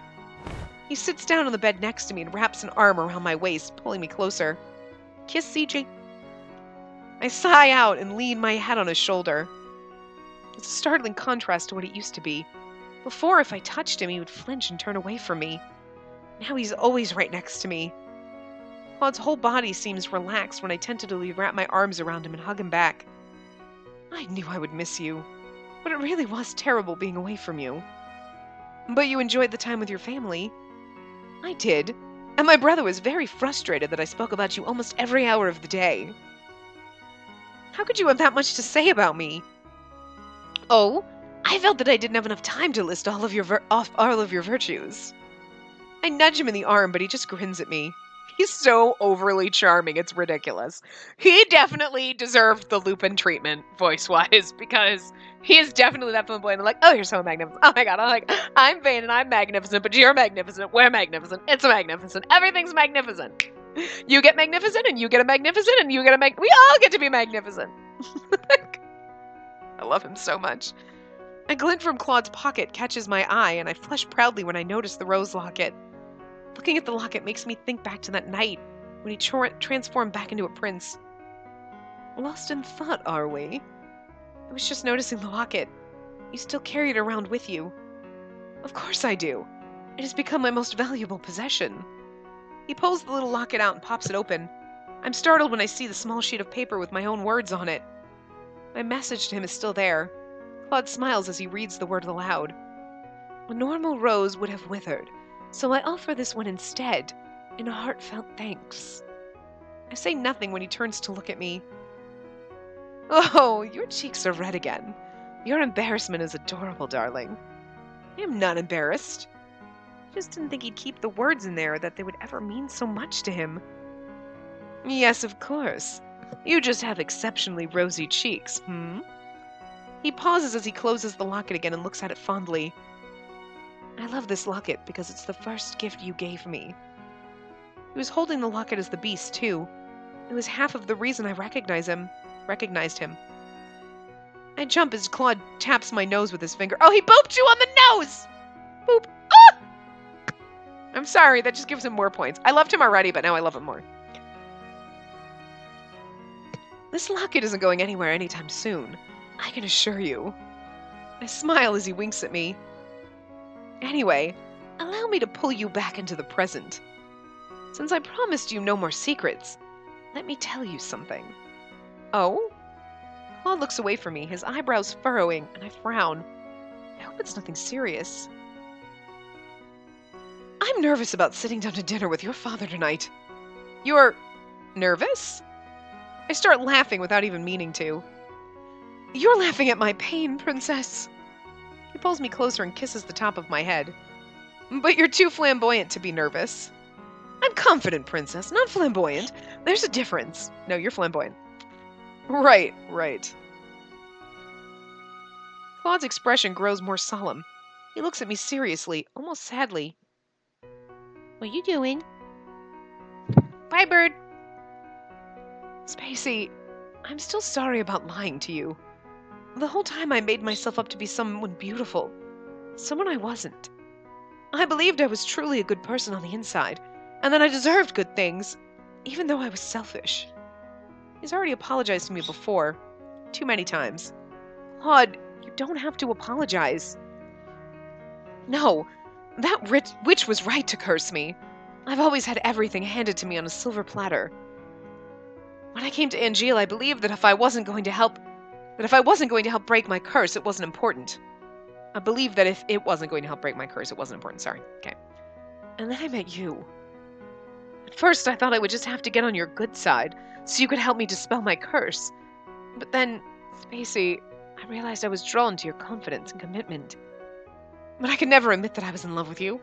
He sits down on the bed next to me and wraps an arm around my waist, pulling me closer. Kiss, CJ. I sigh out and lean my head on his shoulder. It's a startling contrast to what it used to be. Before, if I touched him, he would flinch and turn away from me. Now he's always right next to me. Claude's whole body seems relaxed when I tentatively wrap my arms around him and hug him back. I knew I would miss you, but it really was terrible being away from you. But you enjoyed the time with your family. I did, and my brother was very frustrated that I spoke about you almost every hour of the day. How could you have that much to say about me? Oh, I felt that I didn't have enough time to list all of your virtues. I nudge him in the arm, but he just grins at me. He's so overly charming, it's ridiculous. He definitely deserved the Lupin treatment, voice-wise, because he is definitely that flamboyant. Like, oh, you're so magnificent. Oh my god, I'm vain and I'm magnificent, but you're magnificent. We're magnificent. It's magnificent. Everything's magnificent. You get magnificent, and you get a magnificent, and you get a we all get to be magnificent. I love him so much. A glint from Claude's pocket catches my eye, and I flush proudly when I notice the rose locket. Looking at the locket makes me think back to that night when he transformed back into a prince. Lost in thought, are we? I was just noticing the locket. You still carry it around with you. Of course I do. It has become my most valuable possession. He pulls the little locket out and pops it open. I'm startled when I see the small sheet of paper with my own words on it. My message to him is still there. Claude smiles as he reads the word aloud. A normal rose would have withered, so I offer this one instead, in a heartfelt thanks. I say nothing when he turns to look at me. Oh, your cheeks are red again. Your embarrassment is adorable, darling. I am not embarrassed. I just didn't think he'd keep the words in there that they would ever mean so much to him. Yes, of course. You just have exceptionally rosy cheeks, He pauses as he closes the locket again and looks at it fondly. I love this locket because it's the first gift you gave me. He was holding the locket as the beast, too. It was half of the reason I recognized him. I jump as Claude taps my nose with his finger. Oh, he booped you on the nose! Boop. Ah! I'm sorry, that just gives him more points. I loved him already, but now I love him more. This locket isn't going anywhere anytime soon, I can assure you. I smile as he winks at me. Anyway, allow me to pull you back into the present. Since I promised you no more secrets, let me tell you something. Oh? Claude looks away from me, his eyebrows furrowing, and I frown. I hope it's nothing serious. I'm nervous about sitting down to dinner with your father tonight. You're nervous? I start laughing without even meaning to. You're laughing at my pain, princess. He pulls me closer and kisses the top of my head. But you're too flamboyant to be nervous. I'm confident, princess, not flamboyant. There's a difference. No, you're flamboyant. Right. Claude's expression grows more solemn. He looks at me seriously, almost sadly. What are you doing? Bye, bird. Spacey, I'm still sorry about lying to you. The whole time I made myself up to be someone beautiful. Someone I wasn't. I believed I was truly a good person on the inside, and that I deserved good things, even though I was selfish. He's already apologized to me before. Too many times. Claude, you don't have to apologize. No, that witch was right to curse me. I've always had everything handed to me on a silver platter. When I came to Angeal, I believed that if I wasn't going to help break my curse, it wasn't important. I believed that if it wasn't going to help break my curse, it wasn't important. Sorry. Okay. And then I met you. At first, I thought I would just have to get on your good side, so you could help me dispel my curse. But then, Spacey, I realized I was drawn to your confidence and commitment. But I could never admit that I was in love with you.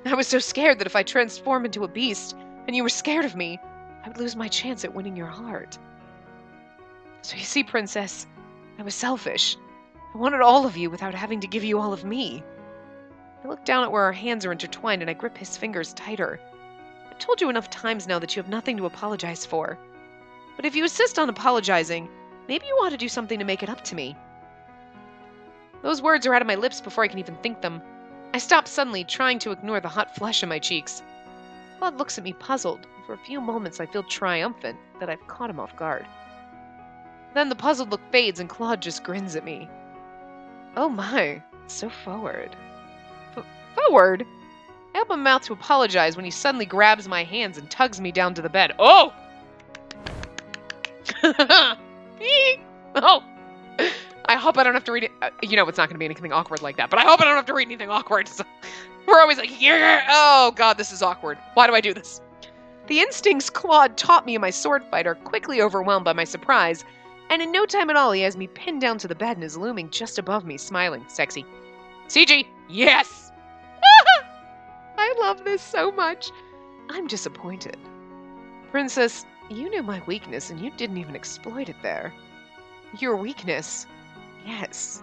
I was so scared that if I transformed into a beast, and you were scared of me, I would lose my chance at winning your heart. So you see, Princess, I was selfish. I wanted all of you without having to give you all of me. I look down at where our hands are intertwined and I grip his fingers tighter. I've told you enough times now that you have nothing to apologize for. But if you insist on apologizing, maybe you ought to do something to make it up to me. Those words are out of my lips before I can even think them. I stop suddenly, trying to ignore the hot flush on my cheeks. Claude looks at me puzzled. For a few moments I feel triumphant that I've caught him off guard. Then the puzzled look fades and Claude just grins at me. Oh my, so forward. Forward? I open my mouth to apologize when he suddenly grabs my hands and tugs me down to the bed. Oh! Oh! I hope I don't have to read it. You know, it's not going to be anything awkward like that, but I hope I don't have to read anything awkward. So we're always like, yeah, oh god, this is awkward. Why do I do this? The instincts Claude taught me in my sword fight are quickly overwhelmed by my surprise, and in no time at all he has me pinned down to the bed and is looming just above me, smiling. Sexy. CG! Yes! I love this so much. I'm disappointed. Princess, you knew my weakness and you didn't even exploit it there. Your weakness? Yes.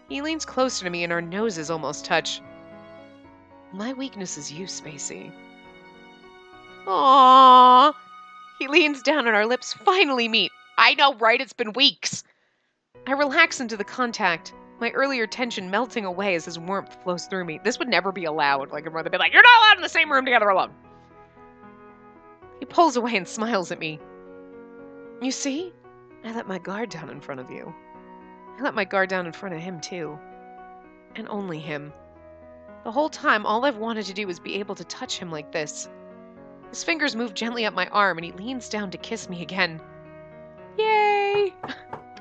He leans closer to me and our noses almost touch. My weakness is you, Spacey. Aww. He leans down and our lips finally meet. I know, right? It's been weeks. I relax into the contact, my earlier tension melting away as his warmth flows through me. This would never be allowed. Like, I'd rather be like, you're not allowed in the same room together alone. He pulls away and smiles at me. You see? I let my guard down in front of you. I let my guard down in front of him, too. And only him. The whole time, all I've wanted to do is be able to touch him like this. His fingers move gently up my arm, and he leans down to kiss me again. Yay!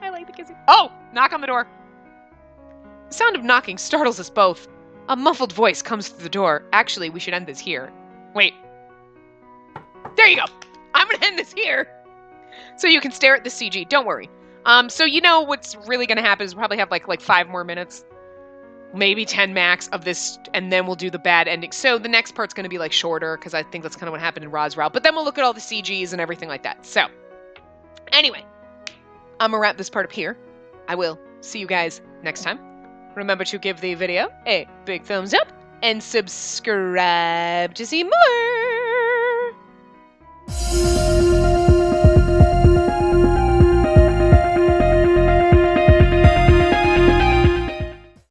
I like the kissing. Oh! Knock on the door. The sound of knocking startles us both. A muffled voice comes through the door. Actually, we should end this here. Wait. There you go. I'm gonna end this here. So you can stare at the CG. Don't worry. So you know what's really gonna happen is we'll probably have like 5 more minutes. Maybe 10 max of this, and then we'll do the bad ending. So the next part's gonna be like shorter, because I think that's kind of what happened in Rod's route. But then we'll look at all the CGs and everything like that. So, anyway. I'm gonna wrap this part up here. I will see you guys next time. Remember to give the video a big thumbs up and subscribe to see more.